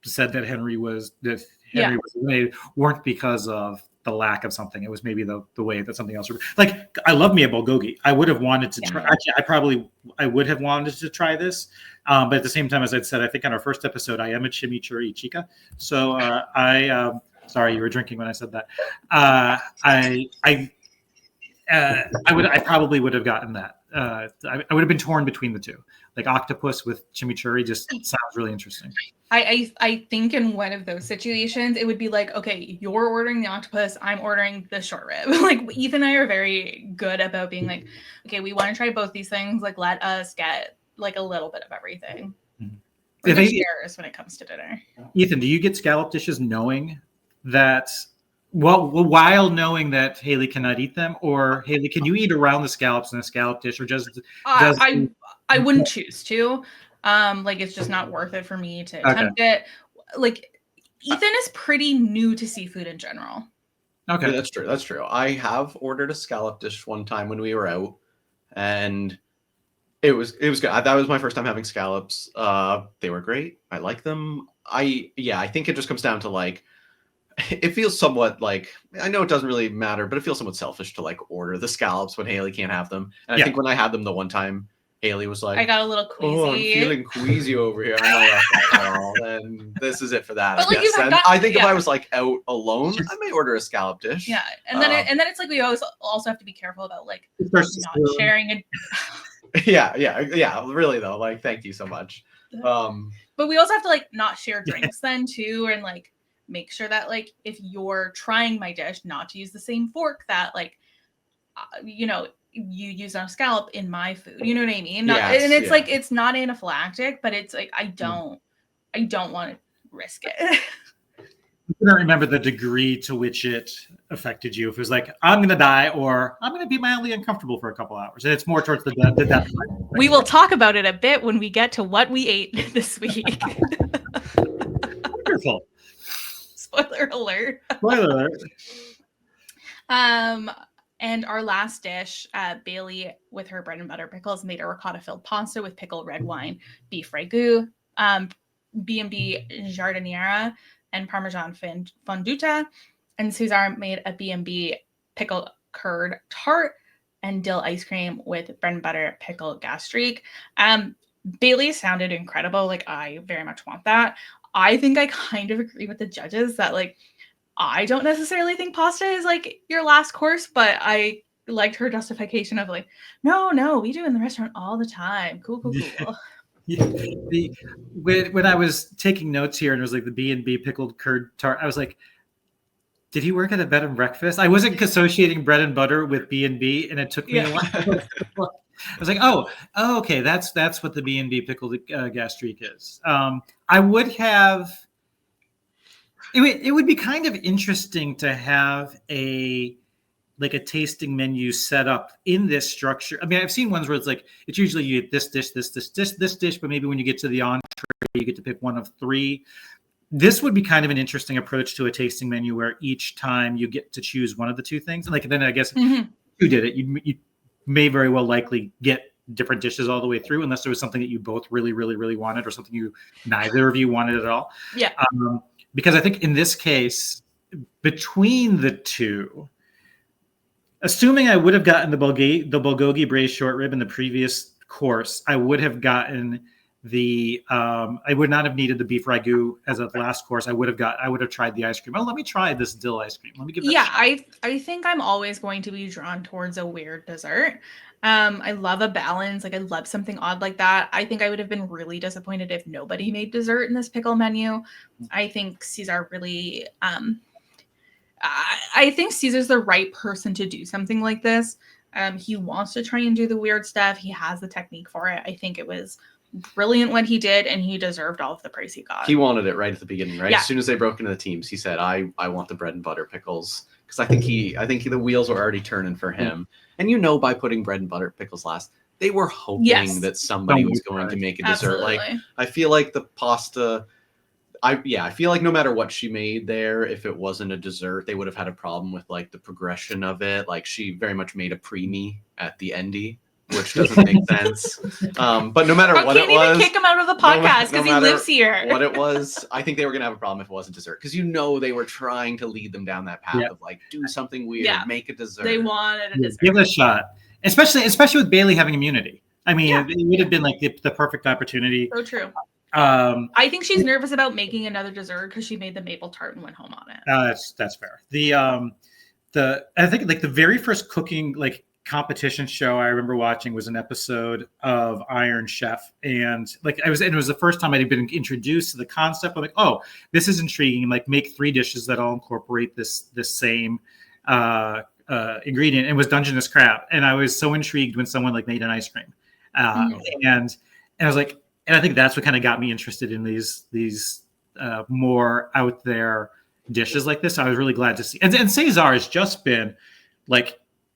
said that Henry was eliminated weren't because of the lack of something. It was maybe the way that something else. Like, I love me a bulgogi. I would have wanted to try. Actually, I would have wanted to try this. But at the same time, as I said, I think on our first episode, I am a chimichurri chica. So sorry, you were drinking when I said that. I probably would have gotten that. I would have been torn between the two. Like, octopus with chimichurri just sounds really interesting. I think in one of those situations, it would be like, okay, you're ordering the octopus, I'm ordering the short rib. Like, Ethan and I are very good about being like, okay, we want to try both these things. Like, let us get like a little bit of everything. We're good shares when it comes to dinner. Ethan, do you get scallop dishes knowing that? Well, while knowing that Haley cannot eat them, or Haley, can you eat around the scallops in a scallop dish, or just I wouldn't choose to. Like, it's just not worth it for me to attempt it. Like, Ethan is pretty new to seafood in general. Okay, yeah, that's true. I have ordered a scallop dish one time when we were out, and it was good. That was my first time having scallops. They were great. I like them. I think it just comes down to, like, it feels somewhat like, I know it doesn't really matter, but it feels somewhat selfish to like order the scallops when Haley can't have them. And I think when I had them the one time, Haley was like, I got a little queasy. Oh, I'm feeling queasy over here. I'm like, oh, then this is it for that. But I guess. And I think if I was like out alone, I may order a scallop dish. Yeah, and then it's like, we always also have to be careful about like not sharing it. Yeah. Really though, like, thank you so much. But we also have to like not share drinks then too, and like make sure that like if you're trying my dish, not to use the same fork that like you use on a scallop in my food. You know what I mean? And it's like, it's not anaphylactic, but it's like, I don't want to risk it. I don't remember the degree to which it affected you. If it was like, I'm going to die, or I'm going to be mildly uncomfortable for a couple hours. And it's more towards the death. We will talk about it a bit when we get to what we ate this week. Wonderful. Spoiler alert. Spoiler alert. And our last dish, Bailey, with her bread and butter pickles, made a ricotta-filled pasta with pickle, red wine, beef ragu, B&B giardiniera, and Parmesan fonduta. And Cesar made a B&B pickle curd tart and dill ice cream with bread and butter pickle gastrique. Bailey sounded incredible. Like, I very much want that. I think I kind of agree with the judges that, like, I don't necessarily think pasta is like your last course, but I liked her justification of like, no, we do in the restaurant all the time. Cool. Yeah. When I was taking notes here and it was like the B&B pickled curd tart, I was like, did he work at a bed and breakfast? I wasn't associating bread and butter with B&B, and it took me a while. I was like, oh, okay, that's what the B&B pickled gastrique is. I would have. It would be kind of interesting to have a tasting menu set up in this structure. I mean, I've seen ones where it's usually you get this dish, this dish, but maybe when you get to the entree, you get to pick one of three. This would be kind of an interesting approach to a tasting menu where each time you get to choose one of the two things. And then I guess you did it. You may very well likely get different dishes all the way through, unless there was something that you both really, really, really wanted, or something neither of you wanted at all. Yeah. Because I think in this case, between the two, assuming I would have gotten the bulgogi braised short rib in the previous course, I would have gotten I would not have needed the beef ragu as a last course. I would have tried the ice cream. Oh, let me try this dill ice cream. Let me give that a shot. I think I'm always going to be drawn towards a weird dessert. I love a balance. I love something odd like that. I think I would have been really disappointed if nobody made dessert in this pickle menu. I think Cesar really, I think Cesar's the right person to do something like this. He wants to try and do the weird stuff. He has the technique for it. I think it was brilliant what he did, and he deserved all of the praise he got. He wanted it right at the beginning, right? Yeah. As soon as they broke into the teams, he said, I want the bread and butter pickles. Because I think the wheels were already turning for him. And by putting bread and butter pickles last, they were hoping that somebody was going to make a dessert. Absolutely. I feel like the pasta, I feel like no matter what she made there, if it wasn't a dessert, they would have had a problem with the progression of it. She very much made a preemie at the endy, which doesn't make sense. But no matter what it was, I can't even kick him out of the podcast because he lives here. What it was, I think they were going to have a problem if it wasn't dessert, because they were trying to lead them down that path of do something weird, make a dessert. They wanted a dessert. Give it a shot, especially with Bailey having immunity. I mean, it would have been the perfect opportunity. So true. I think she's nervous about making another dessert because she made the maple tart and went home on it. That's fair. I think the very first cooking competition show I remember watching was an episode of Iron Chef, and it was the first time I'd been introduced to the concept. I'm like, oh, this is intriguing. Make 3 dishes that all incorporate this same ingredient. And it was Dungeness crab, and I was so intrigued when someone made an ice cream, and I was like, and I think that's what kind of got me interested in these more out there dishes like this. I was really glad to see, and Cesar has just been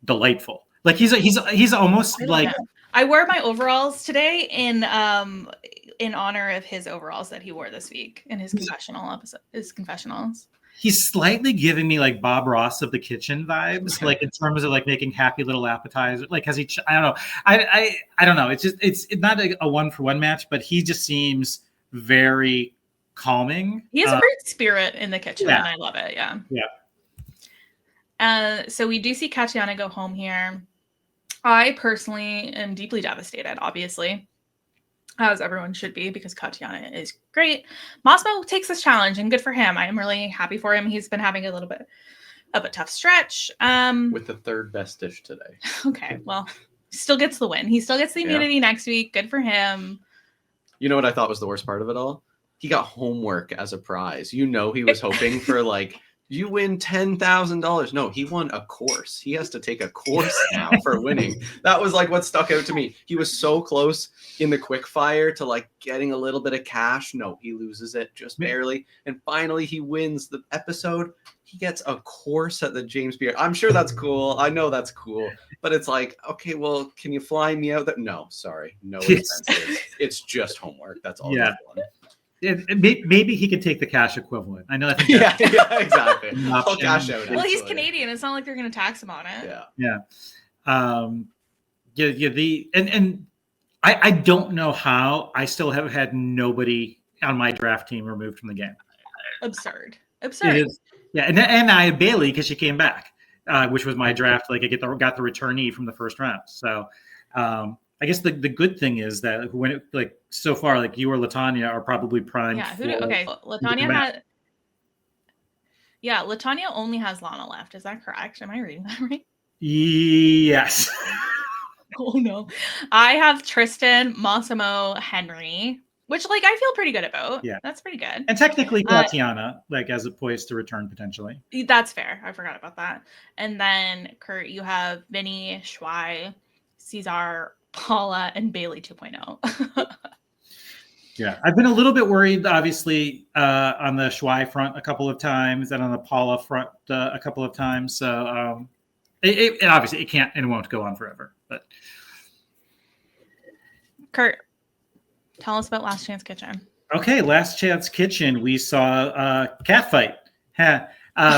delightful. He's almost I wore my overalls today in honor of his overalls that he wore this week in his confessionals. He's slightly giving me Bob Ross of the kitchen vibes, in terms of making happy little appetizers. Has he? I don't know. I don't know. It's not a 1-for-1 match, but he just seems very calming. He has a great spirit in the kitchen, and I love it. Yeah. Yeah. So we do see Katiana go home here. I personally am deeply devastated, obviously, as everyone should be, because Katiana is great. Massimo takes this challenge, and good for him. I am really happy for him. He's been having a little bit of a tough stretch. With the 3rd best dish today. Okay, well, still gets the win. He still gets the immunity next week. Good for him. You know what I thought was the worst part of it all? He got homework as a prize. He was hoping for you win $10,000. No, he won a course. He has to take a course now for winning. That was what stuck out to me. He was so close in the quickfire to getting a little bit of cash. No, he loses it just barely. And finally he wins the episode. He gets a course at the James Beard. I'm sure that's cool. I know that's cool. But it's okay, well, can you fly me out there? No, sorry. No expenses. It's just homework. That's all. Yeah. Maybe he could take the cash equivalent. I know. Yeah, exactly. I'll cash out. Well, he's Canadian. It's not like they're going to tax him on it. Yeah. I don't know how I still have had nobody on my draft team removed from the game. Absurd. Yeah, and I had Bailey because she came back, which was my draft. I got the returnee from the first round. So. I guess the good thing is that when it so far you or LaTonya are probably primed. Yeah. LaTonya had. Yeah, LaTonya only has Lana left. Is that correct? Am I reading that right? Yes. Oh no, I have Tristan, Massimo, Henry, which I feel pretty good about. Yeah, that's pretty good. And technically Tatiana, as a poised to return potentially. That's fair. I forgot about that. And then Curt, you have Vinny, Shuai, Cesar, Paula and Bailey 2.0. Yeah, I've been a little bit worried, obviously, on the Shuai front a couple of times, and on the Paula front a couple of times. So, and obviously, it can't and won't go on forever. But Curt, tell us about Last Chance Kitchen. Okay, Last Chance Kitchen. We saw a cat fight. I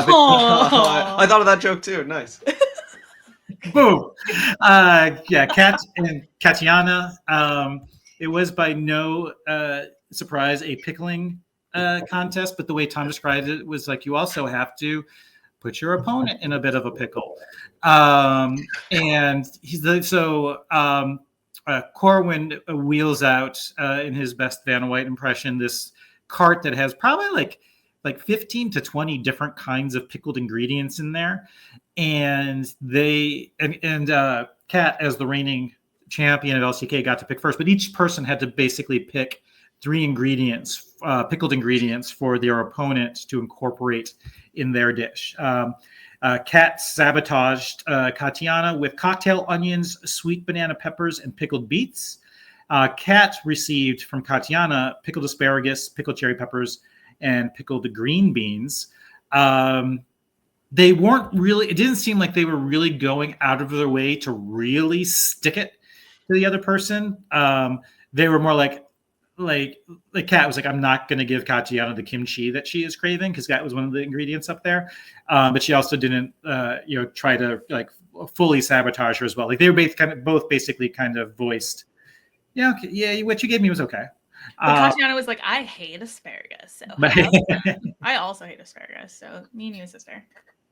thought of that joke too. Nice. Boom. Kat and Katiana. It was by no surprise a pickling contest, but the way Tom described it was like you also have to put your opponent in a bit of a pickle. And Corwin wheels out in his best Vanna White impression this cart that has probably like 15 to 20 different kinds of pickled ingredients in there. And Kat, as the reigning champion of LCK, got to pick first, but each person had to basically pick 3 ingredients, pickled ingredients for their opponent to incorporate in their dish. Kat sabotaged Katiana with cocktail onions, sweet banana peppers, and pickled beets. Kat received from Katiana pickled asparagus, pickled cherry peppers, and pickled green beans. They weren't really, it didn't seem like they were really going out of their way to really stick it to the other person. They were more like Kat was like, I'm not going to give Katiana the kimchi that she is craving because that was one of the ingredients up there. But she also didn't, try to like fully sabotage her as well. Like they were both basically kind of voiced, what you gave me was okay. But Katiana was like, I hate asparagus. So I also hate asparagus. So me and you, sister.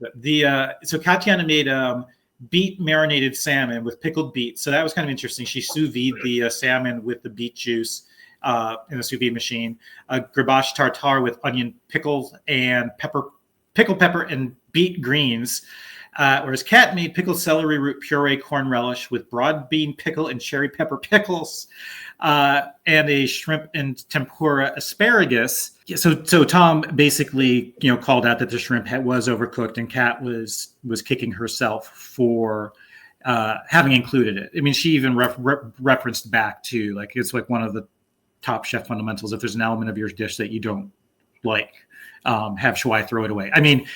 So Katiana made beet marinated salmon with pickled beets. So that was kind of interesting. She sous vide the salmon with the beet juice in the sous vide machine. Gribache tartare with onion pickles and pickled pepper and beet greens. Whereas Kat made pickled celery root puree corn relish with broad bean pickle and cherry pepper pickles, and a shrimp and tempura asparagus. So Tom basically, called out that the shrimp was overcooked, and Kat was kicking herself for having included it. I mean, she even referenced back to like it's like one of the top chef fundamentals. If there's an element of your dish that you don't like, have Shuai throw it away. I mean,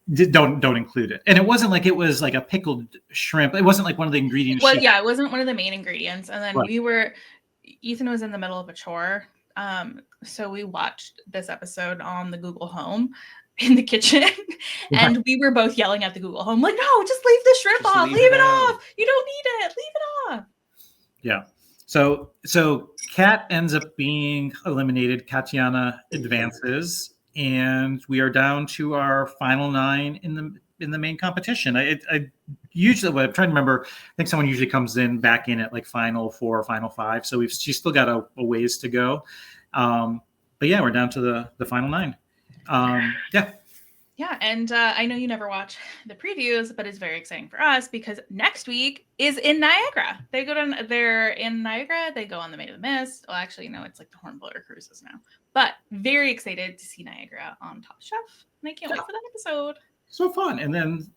don't include it. And it wasn't like it was like a pickled shrimp. It wasn't like one of the ingredients. Well, it wasn't one of the main ingredients. And then Ethan was in the middle of a chore. So we watched this episode on the Google Home in the kitchen. And we were both yelling at the Google Home, like, no, just leave the shrimp off. Leave it off. You don't need it. Leave it off. Yeah. So Kat ends up being eliminated. Katiana advances. And we are down to our final 9 in the main competition. I usually, I'm trying to remember, I think someone usually comes back in at like final 4 or final 5. So she's still got a ways to go. But yeah, we're down to the final 9. Yeah, and I know you never watch the previews, but it's very exciting for us because next week is in Niagara. They're in Niagara. They go on the Maid of the Mist. Well, actually, no, it's like the Hornblower cruises now. But very excited to see Niagara on Top Chef, and I can't wait for that episode. So fun, and then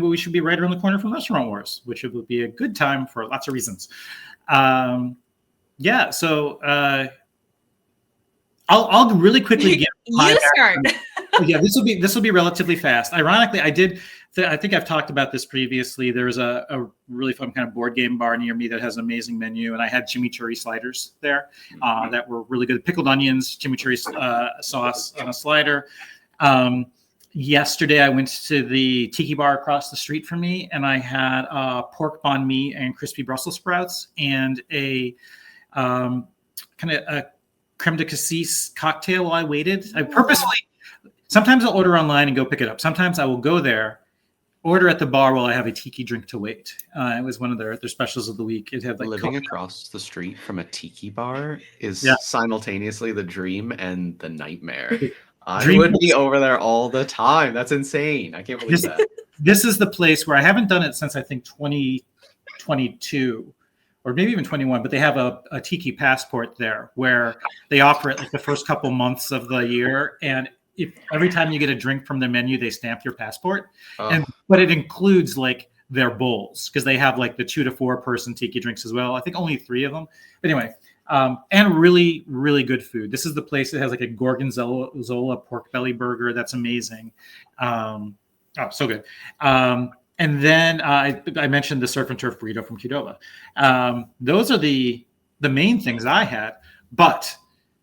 we should be right around the corner from Restaurant Wars, which will be a good time for lots of reasons. So I'll really quickly get you start. Yeah, this will be relatively fast. Ironically, I think I've talked about this previously. There's a really fun kind of board game bar near me that has an amazing menu, and I had chimichurri sliders there that were really good. Pickled onions, chimichurri sauce on a slider. Yesterday, I went to the tiki bar across the street from me, and I had pork banh mi and crispy Brussels sprouts and a kind of a creme de cassis cocktail while I waited. I purposely. Sometimes I'll order online and go pick it up. Sometimes I will go there, order at the bar while I have a tiki drink to wait. It was one of their specials of the week. It had like living across the street from a tiki bar is simultaneously the dream and the nightmare. I would be over there all the time. That's insane. I can't believe that. This is the place where I haven't done it since I think 2022 or maybe even 21, but they have a tiki passport there where they offer it like the first couple months of the year. And if every time you get a drink from the menu, they stamp your passport. But it includes like their bowls, because they have like the 2 to 4 person tiki drinks as well. I think only 3 of them. But anyway, and really, really good food. This is the place that has like a gorgonzola pork belly burger. That's amazing. Oh, so good. And then I mentioned the surf and turf burrito from Qdoba. Those are the main things I had. But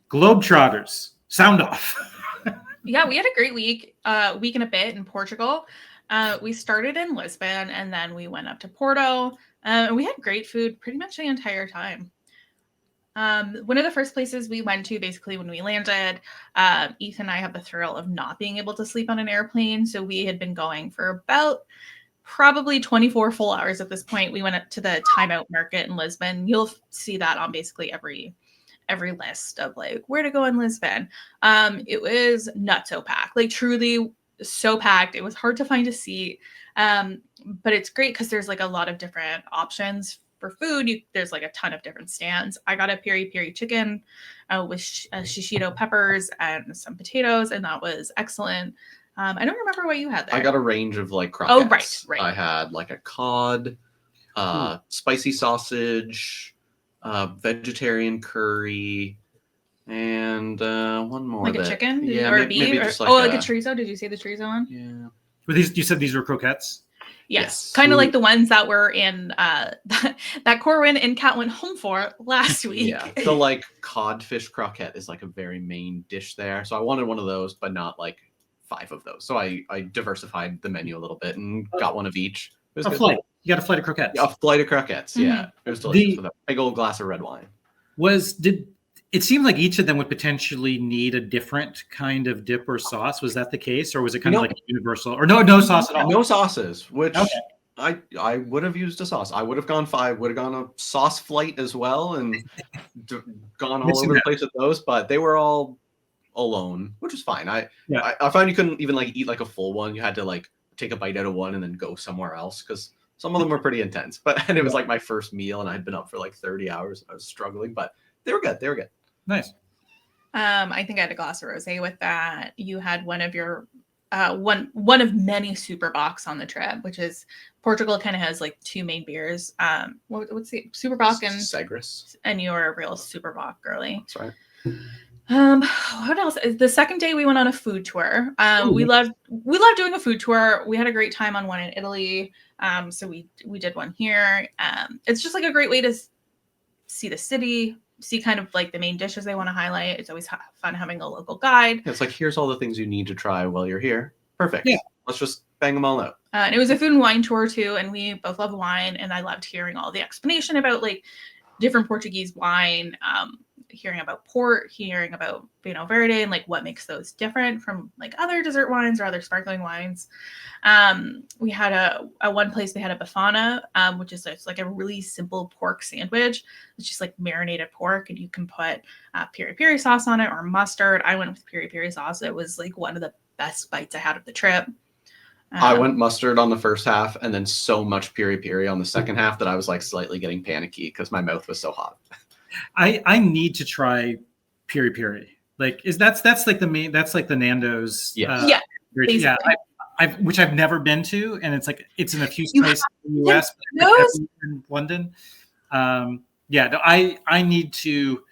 Globetrotters, sound off. Yeah, we had a great week and a bit in Portugal. We started in Lisbon and then we went up to Porto. And we had great food pretty much the entire time. One of the first places we went to basically when we landed, Ethan and I have the thrill of not being able to sleep on an airplane. So we had been going for about probably 24 full hours at this point. We went up to the timeout market in Lisbon. You'll see that on basically every list of like where to go in Lisbon. It was not so packed, like truly so packed. It was hard to find a seat. But it's great because there's like a lot of different options for food. There's like a ton of different stands. I got a peri-peri chicken with shishito peppers and some potatoes, and that was excellent. I don't remember what you had there. I got a range of like croquettes. Oh, right. I had like a cod, spicy sausage, vegetarian curry, and one more. Like a chicken? Yeah, or maybe beef? just Or, like like a chorizo? Did you say the chorizo one? Yeah. Were these? You said these were croquettes? Yes. Kind of like the ones that were in that Corwin and Kat went home for last week. Yeah, the like codfish croquette is like a very main dish there. So I wanted one of those, but not like 5 of those. So I diversified the menu a little bit and got one of each. It was a good. flight. You got a flight of croquettes. Yeah, a flight of croquettes. Mm-hmm. Yeah, it was delicious with a big old glass of red wine. It seemed like each of them would potentially need a different kind of dip or sauce. Was that the case, or was it kind of like a universal? Or no sauce at all? No sauces, which I would have used a sauce. I would have gone 5, would have gone a sauce flight as well, and gone all over the place with those. But they were all alone, which is fine. I found you couldn't even like eat like a full one. You had to like take a bite out of one and then go somewhere else because some of them were pretty intense. And it was like my first meal, and I'd been up for like 30 hours. I was struggling, but they were good. They were good. Nice. I think I had a glass of rosé with that. You had one of your one of many super box on the trip, which is Portugal kind of has like 2 main beers. What's the super bock and Sagres? And you're a real super bock girly. That's right. What else? The second day we went on a food tour. We loved doing a food tour. We had a great time on one in Italy. So we did one here. It's just like a great way to see the city, see kind of like the main dishes they want to highlight. It's always fun having a local guide. It's like, here's all the things you need to try while you're here. Perfect. Yeah. Let's just bang them all out. And it was a food and wine tour too. And we both love wine. And I loved hearing all the explanation about like different Portuguese wine, hearing about port, hearing about Vinho Verde and like what makes those different from like other dessert wines or other sparkling wines. We had at one place, they had a bifana, which is like a really simple pork sandwich. It's just like marinated pork, and you can put peri-peri sauce on it or mustard. I went with peri-peri sauce. It was like one of the best bites I had of the trip. I went mustard on the first half and then so much peri-peri on the second half that I was like slightly getting panicky because my mouth was so hot. I need to try peri-peri. Like that's like the main, that's like the Nando's. Yeah. Which I've never been to, and it's like it's in a few places in the US, but in London. I need to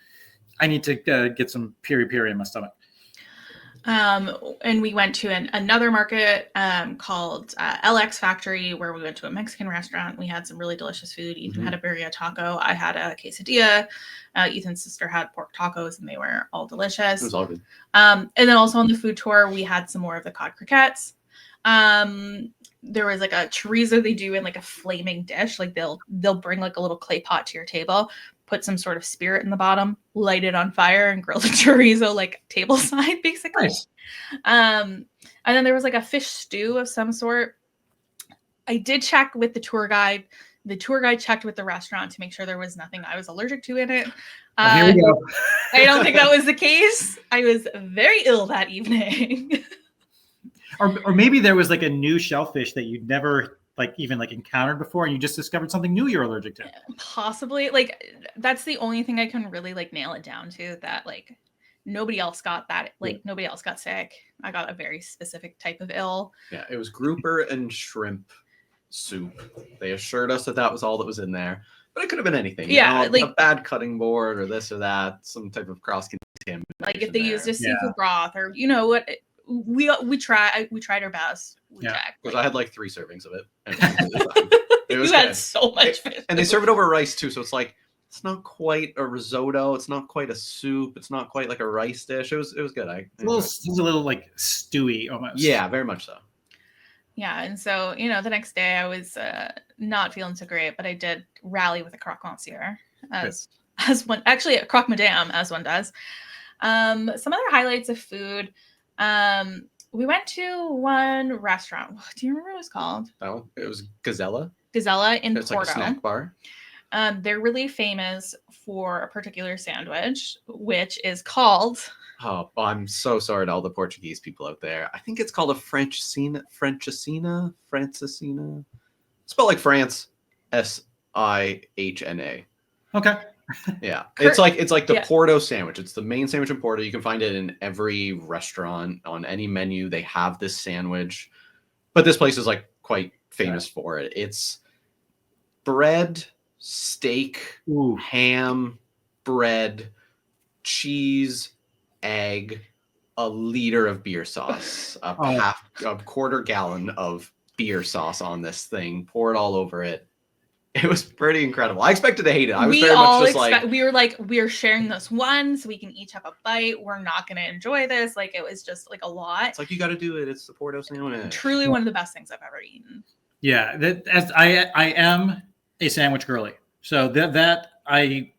get some peri-peri in my stomach. And we went to another market called LX Factory, where we went to a Mexican restaurant. We had some really delicious food. Ethan had a birria taco. I had a quesadilla. Ethan's sister had pork tacos, and they were all delicious. It was all good. And then also on the food tour, we had some more of the cod croquettes. There was like a chorizo they do in like a flaming dish. Like they'll bring like a little clay pot to your table, put some sort of spirit in the bottom, light it on fire, and grill the chorizo like table side, basically. Nice. And then there was like a fish stew of some sort. I did check with the tour guide. The tour guide checked with the restaurant to make sure there was nothing I was allergic to in it. Here we go. I don't think that was the case. I was very ill that evening. Or maybe there was like a new shellfish that you'd never like even like encountered before, and you just discovered something new you're allergic to. Possibly. Like that's the only thing I can really like nail it down to, that like nobody else got that. Like nobody else got sick. I got a very specific type of ill. Yeah, it was grouper and shrimp soup. They assured us that that was all that was in there, but it could have been anything. Yeah, like a bad cutting board or this or that, some type of cross contamination. Like if they used a seafood broth or what, we tried our best. We checked. Because I had like 3 servings of it. And it was you had so much fish. And they serve it over rice too, so it's like it's not quite a risotto, it's not quite a soup, it's not quite like a rice dish. It was good. It was a little like stewy almost. Yeah, very much so. Yeah, and so the next day I was not feeling so great, but I did rally with a croque monsieur as one, actually a croque madame as one does. Some other highlights of food. We went to one restaurant. Do you remember what it was called? Oh, it was Gazella. Gazella in Porto. It's like a snack bar. They're really famous for a particular sandwich, which is called. Oh, I'm so sorry to all the Portuguese people out there. I think it's called a Francesina. Spelled like France, Sihna. Okay. Yeah, it's like the Porto sandwich. It's the main sandwich in Porto. You can find it in every restaurant on any menu. They have this sandwich, but this place is like quite famous for it. It's bread, steak, ham, bread, cheese, egg, a liter of beer sauce, a quarter gallon of beer sauce on this thing, pour it all over it. It was pretty incredible. I expected to hate it. I was very much just like... We were like, we're sharing this one, so we can each have a bite. We're not going to enjoy this. Like, it was just like a lot. It's like, you got to do it. It's the Porto sandwich. Truly one of the best things I've ever eaten. Yeah, as I am a sandwich girly. So that I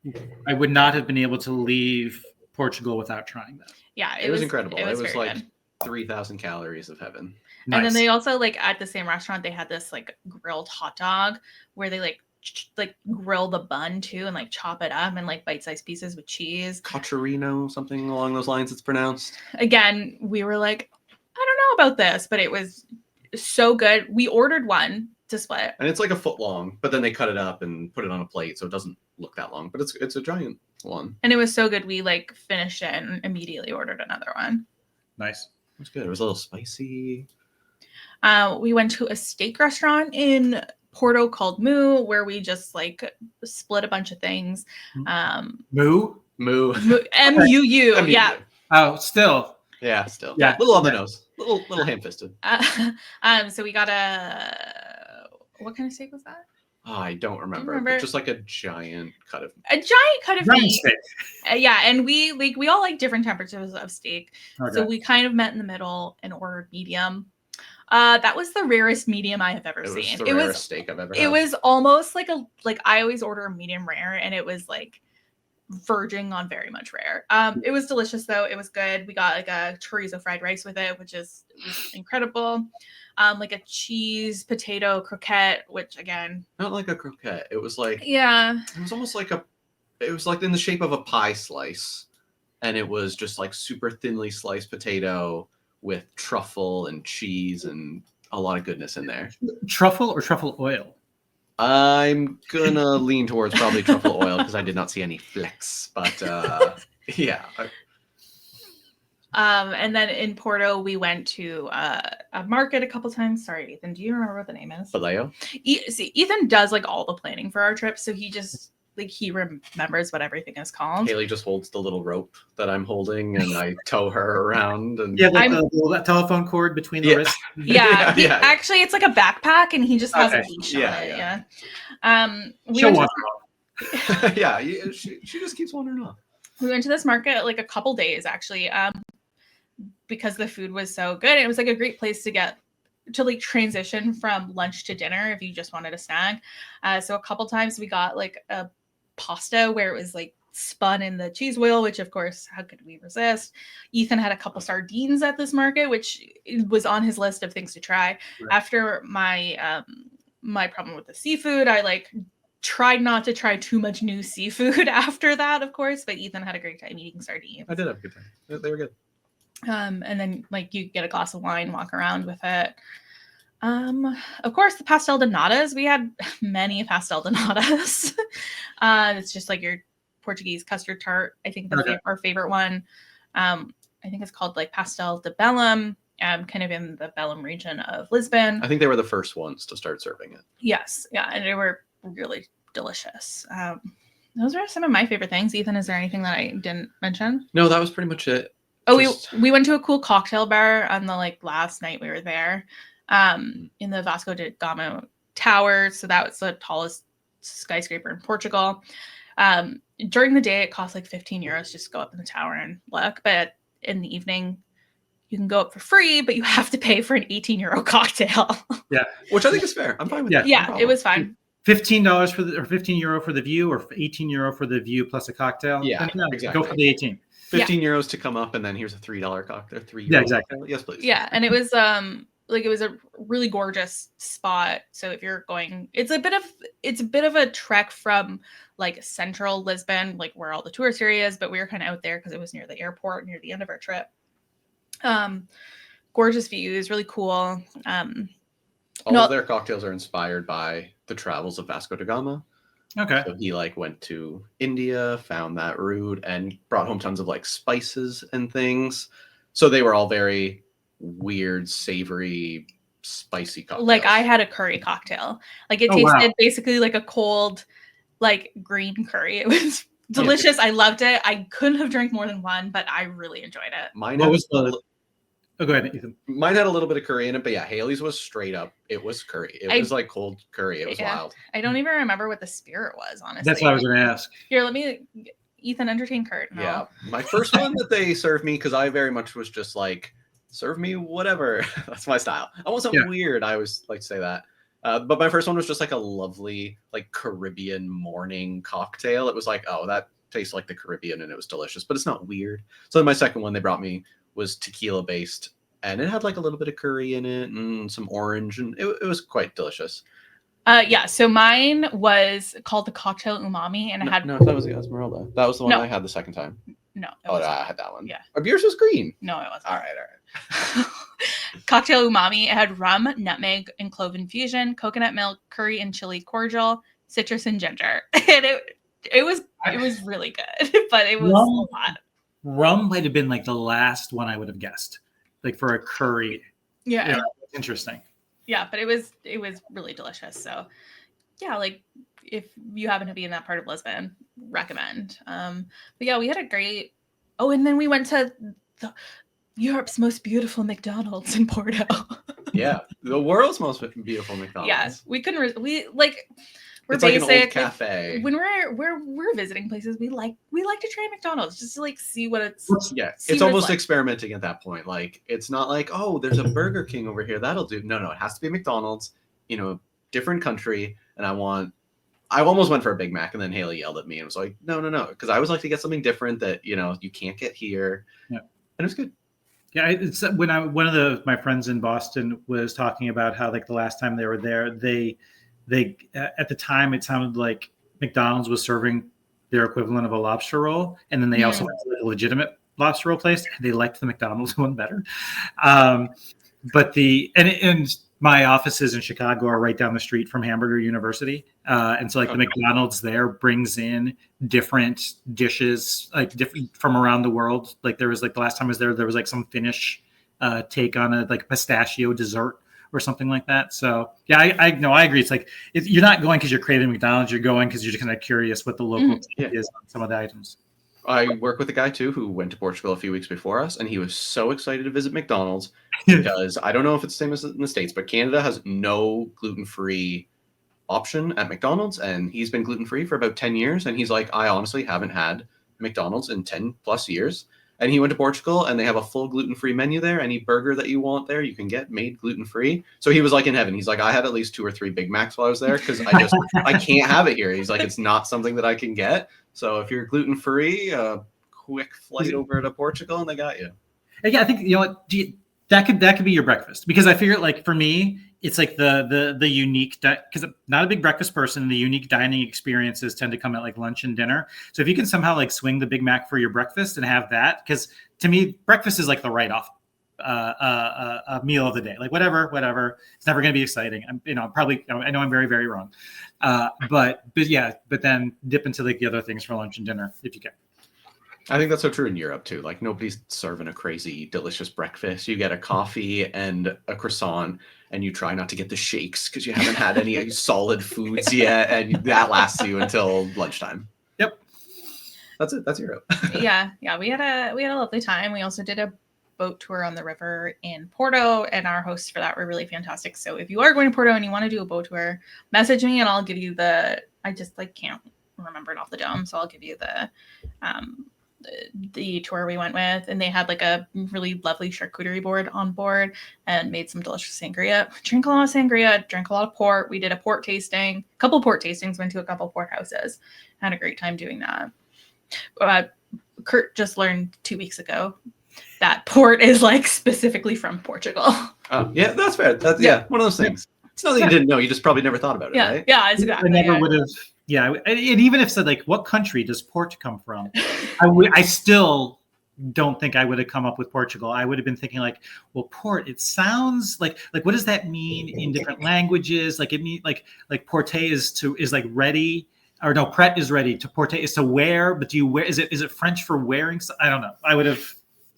would not have been able to leave Portugal without trying that. Yeah, it was incredible. It was like good. 3,000 calories of heaven. Nice. And then they also, like, at the same restaurant, they had this like grilled hot dog where they like grill the bun too and like chop it up in like bite-sized pieces with cheese. Cocciarino, something along those lines it's pronounced. Again, we were like, I don't know about this, but it was so good. We ordered one to split. And it's like a foot long, but then they cut it up and put it on a plate so it doesn't look that long, but it's a giant one. And it was so good. We like finished it and immediately ordered another one. Nice. It was good. It was a little spicy. We went to a steak restaurant in Porto called Moo, where we just like split a bunch of things. Moo? M-U-U. Yeah. Oh, still. Yeah, still. Yeah. Little on the nose. Little ham-fisted. So we got what kind of steak was that? Oh, I don't remember. Just like a giant cut of meat. Steak. Yeah, and we all like different temperatures of steak. Okay. So we kind of met in the middle and ordered medium. That was the rarest medium I have ever seen. It was the rarest steak I've ever had. It was almost like I always order a medium rare, and it was like verging on very much rare. It was delicious though. It was good. We got like a chorizo fried rice with it, which was incredible. Like a cheese potato croquette, which again, not like a croquette. It was like, it was almost like it was like in the shape of a pie slice, and it was just like super thinly sliced potato with truffle and cheese and a lot of goodness in there. Truffle or truffle oil? I'm gonna lean towards probably truffle oil because I did not see any flecks, but yeah. And then in Porto, we went to a market a couple times. Sorry, Ethan, do you remember what the name is? Vallejo? See, Ethan does like all the planning for our trip, so he just he remembers what everything is called. Haley just holds the little rope that I'm holding, and I tow her around. And that telephone cord between the wrists. Yeah, actually, it's like a backpack, and he just has a leash on it. Yeah. She'll wander off. Yeah, she just keeps wandering off. We went to this market like a couple days actually, because the food was so good. It was like a great place to like transition from lunch to dinner if you just wanted a snack. So a couple times we got like a pasta where it was like spun in the cheese wheel, which of course, how could we resist? Ethan had a couple sardines at this market, which was on his list of things to try. Right. After my my problem with the seafood, I like tried not to try too much new seafood after that, of course, but Ethan had a great time eating sardines. I did have a good time. They were good. And then like you get a glass of wine, walk around with it. Of course, the pastel de natas. We had many pastel de natas. It's just like your Portuguese custard tart. I think that's our favorite one. I think it's called like pastel de bellum. kind of in the Bellum region of Lisbon. I think they were the first ones to start serving it. Yes, yeah, and they were really delicious. Those are some of my favorite things. Ethan, is there anything that I didn't mention? No, that was pretty much it. Oh, we went to a cool cocktail bar on the last night we were there, in the Vasco da Gama Tower. So that was the tallest skyscraper in Portugal. During the day, it costs like €15 just to go up in the tower and look. But in the evening, you can go up for free, but you have to pay for an €18 cocktail. Yeah, which I think is fair. I'm fine with that. Yeah, No it was fine. $15 for €15 for the view, or €18 for the view plus a cocktail. Yeah, exactly. Go for the 18. €15 to come up, and then here's a $3 cocktail. €3. Yeah, exactly. Cocktail. Yes, please. Yeah, and it was it was a really gorgeous spot. So if you're going, it's a bit of a trek from like central Lisbon, like where all the tourist areas, but we were kind of out there because it was near the airport, near the end of our trip. Gorgeous views, really cool. All of their cocktails are inspired by the travels of Vasco da Gama. Okay. So he went to India, found that route, and brought home tons of spices and things. So they were all very weird, savory, spicy cocktails. Like I had a curry cocktail. Like it tasted basically like a cold, green curry. It was delicious. I loved it. I couldn't have drank more than one, but I really enjoyed it. Go ahead, Ethan. Mine had a little bit of curry in it, but yeah, Haley's was straight up. It was curry. It was like cold curry. It was wild. I don't even remember what the spirit was, honestly. That's what I was going to ask. Here, let me, Ethan, entertain Curt. No. Yeah, my first one that they served me, because I very much was just like, serve me whatever. That's my style. I want something weird. I always like to say that. But my first one was just like a lovely, Caribbean morning cocktail. It was like, oh, that tastes like the Caribbean, and it was delicious, but it's not weird. So then my second one they brought me was tequila based, and it had a little bit of curry in it and some orange, and it was quite delicious. Yeah, so mine was called the cocktail umami, and that was the Esmeralda. That was the one I had the second time. No. I had that one. Yeah. Yours was green. No, it wasn't. All right. Cocktail umami. It had rum, nutmeg, and clove infusion, coconut milk, curry and chili cordial, citrus and ginger. And it was really good, but it was a lot. Rum might have been the last one I would have guessed, for a curry. Yeah. Interesting. Yeah, but it was really delicious. So yeah, if you happen to be in that part of Lisbon, recommend. But yeah, we had a great. Oh, and then we went to Europe's most beautiful McDonald's in Porto. Yeah, the world's most beautiful McDonald's. Yeah, we couldn't. We're it's basic. Like an old cafe. When we're visiting places, we like to try McDonald's just to see what it's. Yeah, it's almost experimenting at that point. It's not oh, there's a Burger King over here, that'll do. No, it has to be McDonald's. Different country, and I almost went for a Big Mac, and then Haley yelled at me and was like, no, because I always like to get something different that you can't get here. Yeah, and it was good. Yeah, it's when one of my friends in Boston was talking about how the last time they were there, they at the time it sounded like McDonald's was serving their equivalent of a lobster roll, and then they also went to a legitimate lobster roll place, and they liked the McDonald's one better. But and my offices in Chicago are right down the street from Hamburger University, and so the McDonald's there brings in different dishes, different from around the world. There was the last time I was there was some Finnish take on a pistachio dessert or something like that. So yeah, I agree. It's you're not going because you're craving McDonald's. You're going because you're just kind of curious what the local is on some of the items. I work with a guy too who went to Portugal a few weeks before us, and he was so excited to visit McDonald's because I don't know if it's the same as in the States, but Canada has no gluten-free option at McDonald's, and he's been gluten-free for about 10 years, and he's like, I honestly haven't had McDonald's in 10 plus years. And he went to Portugal, and they have a full gluten-free menu there. Any burger that you want there, you can get made gluten-free. So he was in heaven. He's like, I had at least 2 or 3 Big Macs while I was there because I can't have it here. He's like, it's not something that I can get. So if you're gluten-free, quick flight over to Portugal, and they got you. Yeah, I think that could be your breakfast, because I figure for me, it's the unique, because I'm not a big breakfast person. The unique dining experiences tend to come at lunch and dinner. So if you can somehow swing the Big Mac for your breakfast and have that, because to me breakfast is the write-off meal of the day. Whatever. It's never going to be exciting. Probably I know I'm very, very wrong. But then dip into the other things for lunch and dinner if you can. I think that's so true in Europe too. Like nobody's serving a crazy delicious breakfast. You get a coffee and a croissant, and you try not to get the shakes because you haven't had any solid foods yet, and that lasts you until lunchtime. Yep. That's it. That's Europe. Yeah. We had a lovely time. We also did a boat tour on the river in Porto, and our hosts for that were really fantastic. So if you are going to Porto and you want to do a boat tour, message me and I'll give you I just can't remember it off the dome, so I'll give you the tour we went with. And they had a really lovely charcuterie board on board and made some delicious sangria. Drank a lot of sangria, drank a lot of port. We did a couple port tastings, went to a couple port houses, had a great time doing that. Curt just learned 2 weeks ago that port is specifically from Portugal. Oh, yeah, that's fair. That's one of those things. It's nothing you didn't know. You just probably never thought about it, right? Yeah, exactly. I never would have. Yeah, and even if said what country does port come from, I still don't think I would have come up with Portugal. I would have been thinking well, port. It sounds like what does that mean in different languages? It means porte is ready, or no, pret is ready. To porte is to wear, but do you wear? Is it French for wearing? I don't know.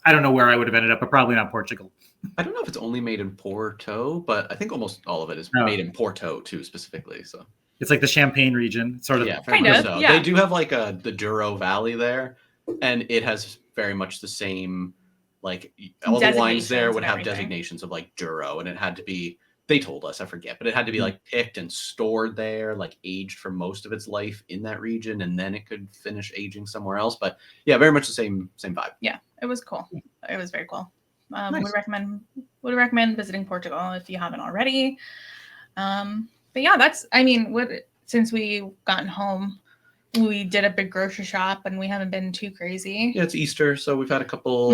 I don't know where I would have ended up, but probably not Portugal. I don't know if it's only made in Porto, but I think almost all of it is made in Porto too, specifically. So it's the Champagne region, sort of. Yeah, kind of. So. Yeah. They do have the Douro Valley there, and it has very much the same all the wines there would have designations of Douro, and it had to be. They told us, I forget, but it had to be picked and stored there, aged for most of its life in that region, and then it could finish aging somewhere else. But yeah, very much the same vibe. Yeah, it was cool. It was very cool. Nice. Would recommend visiting Portugal if you haven't already. But yeah, since we gotten home, we did a big grocery shop and we haven't been too crazy. Yeah, it's Easter, so we've had a couple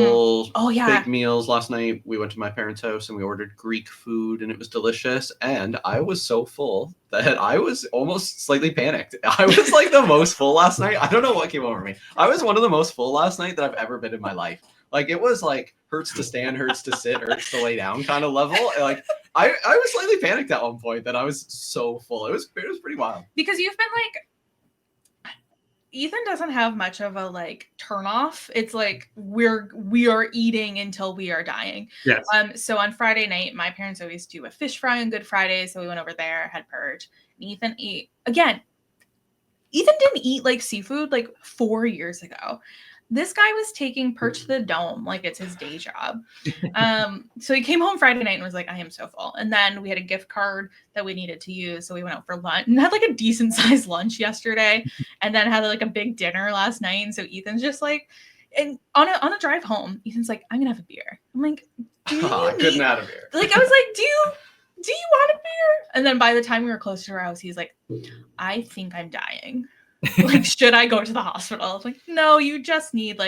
big meals. Last night we went to my parents' house and we ordered Greek food and it was delicious. And I was so full that I was almost slightly panicked. I was the most full last night. I don't know what came over me. I was one of the most full last night that I've ever been in my life. It was hurts to stand, hurts to sit, hurts to lay down kind of level. I was slightly panicked at one point that I was so full. It was pretty wild. Because you've been Ethan doesn't have much of a turn off. It's we are eating until we are dying. Yes. So on Friday night, my parents always do a fish fry on Good Friday, so we went over there, had purge. And Ethan ate again. Ethan didn't eat seafood 4 years ago. This guy was taking perch to the dome like it's his day job. So he came home Friday night and was I am so full. And then we had a gift card that we needed to use. So we went out for lunch and had a decent sized lunch yesterday and then had a big dinner last night. And so Ethan's just and on a drive home, Ethan's I'm going to have a beer. I'm I couldn't have a beer. I was do you want a beer? And then by the time we were close to our house, he's I think I'm dying. Should I go to the hospital? I was no, you just need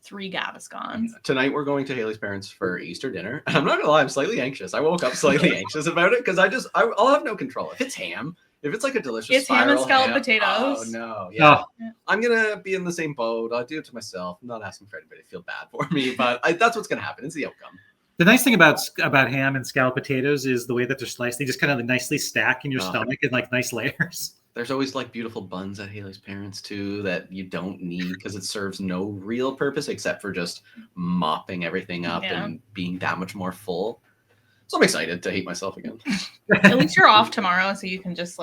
3 Gaviscons. Tonight we're going to Haley's parents for Easter dinner. And I'm not gonna lie, I'm slightly anxious. I woke up slightly anxious about it because I'll have no control. If it's ham, if it's a delicious ham and scalloped potatoes. Oh no, yeah. I'm gonna be in the same boat. I'll do it to myself. I'm not asking for anybody to feel bad for me, but that's what's gonna happen. It's the outcome. The nice thing about ham and scalloped potatoes is the way that they're sliced. They just kind of nicely stack in your stomach in nice layers. There's always beautiful buns at Haley's parents too that you don't need because it serves no real purpose except for just mopping everything up and being that much more full. So I'm excited to hate myself again. At least you're off tomorrow, so you can just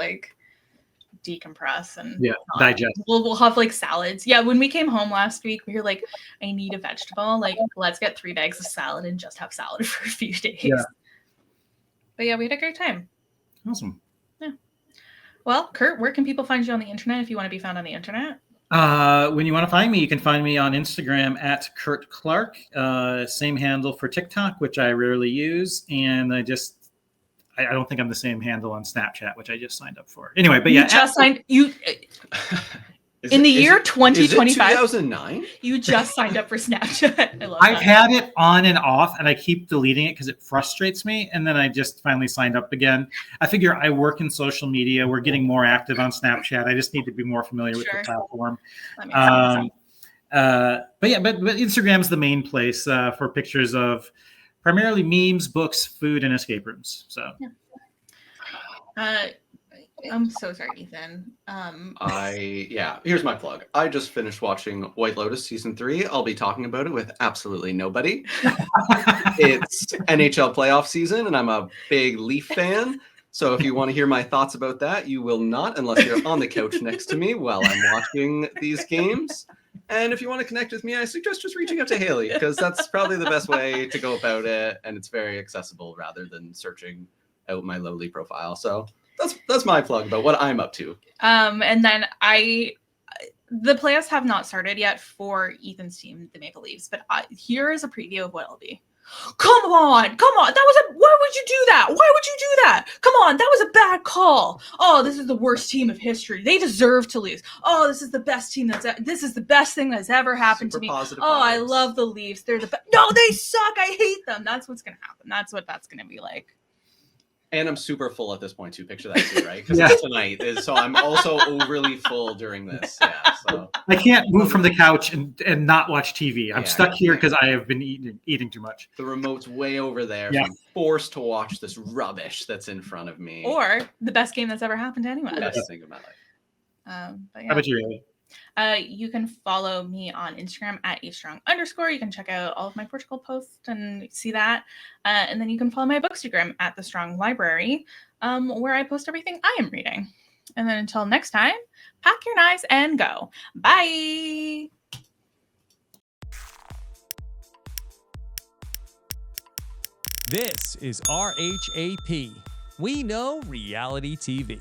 decompress and digest. We'll have salads. Yeah, when we came home last week, we were I need a vegetable. Let's get 3 bags of salad and just have salad for a few days. Yeah. But yeah, we had a great time. Awesome. Yeah. Well, Curt, where can people find you on the internet if you want to be found on the internet? When you want to find me, you can find me on Instagram at Curt Clark. Same handle for TikTok, which I rarely use, and I don't think I'm the same handle on Snapchat, which I just signed up for. Anyway, but in the year 2025, 2009, you just signed up for Snapchat. I love I've had it on and off, and I keep deleting it because it frustrates me. And then I just finally signed up again. I figure I work in social media. We're getting more active on Snapchat. I just need to be more familiar with the platform. But Instagram's the main place for pictures of primarily memes, books, food, and escape rooms. So. I'm so sorry, Ethan. Here's my plug. I just finished watching White Lotus season 3. I'll be talking about it with absolutely nobody. It's NHL playoff season, and I'm a big Leaf fan. So if you want to hear my thoughts about that, you will not unless you're on the couch next to me while I'm watching these games. And if you want to connect with me, I suggest just reaching out to Haley, because that's probably the best way to go about it, and it's very accessible rather than searching out my lowly profile. So that's my plug about what I'm up to. And then the playoffs have not started yet for Ethan's team, the Maple Leafs, but here is a preview of what it'll be. Come on. Why would you do that? Why would you do that? Come on, that was a bad call. Oh, this is the worst team of history. They deserve to lose. Oh, this is the best team this is the best thing that's ever happened to me. Oh, I love the Leafs. They're the best. No, they suck. I hate them. That's what's going to happen. That's what that's going to be like. And I'm super full at this point too. Picture that too, right? Because it's tonight, so I'm also overly full during this. Yeah, so I can't move from the couch and not watch TV. I'm stuck here because I have been eating too much. The remote's way over there. Yeah. So I'm forced to watch this rubbish that's in front of me. Or the best game that's ever happened to anyone. The best thing of my life. But yeah. How about you, Haley? You can follow me on Instagram at @strong_. You can check out all of my Portugal posts and see that. And then you can follow my Bookstagram at The Strong Library, where I post everything I am reading. And then until next time, pack your knives and go. Bye. This is RHAP. We know reality TV.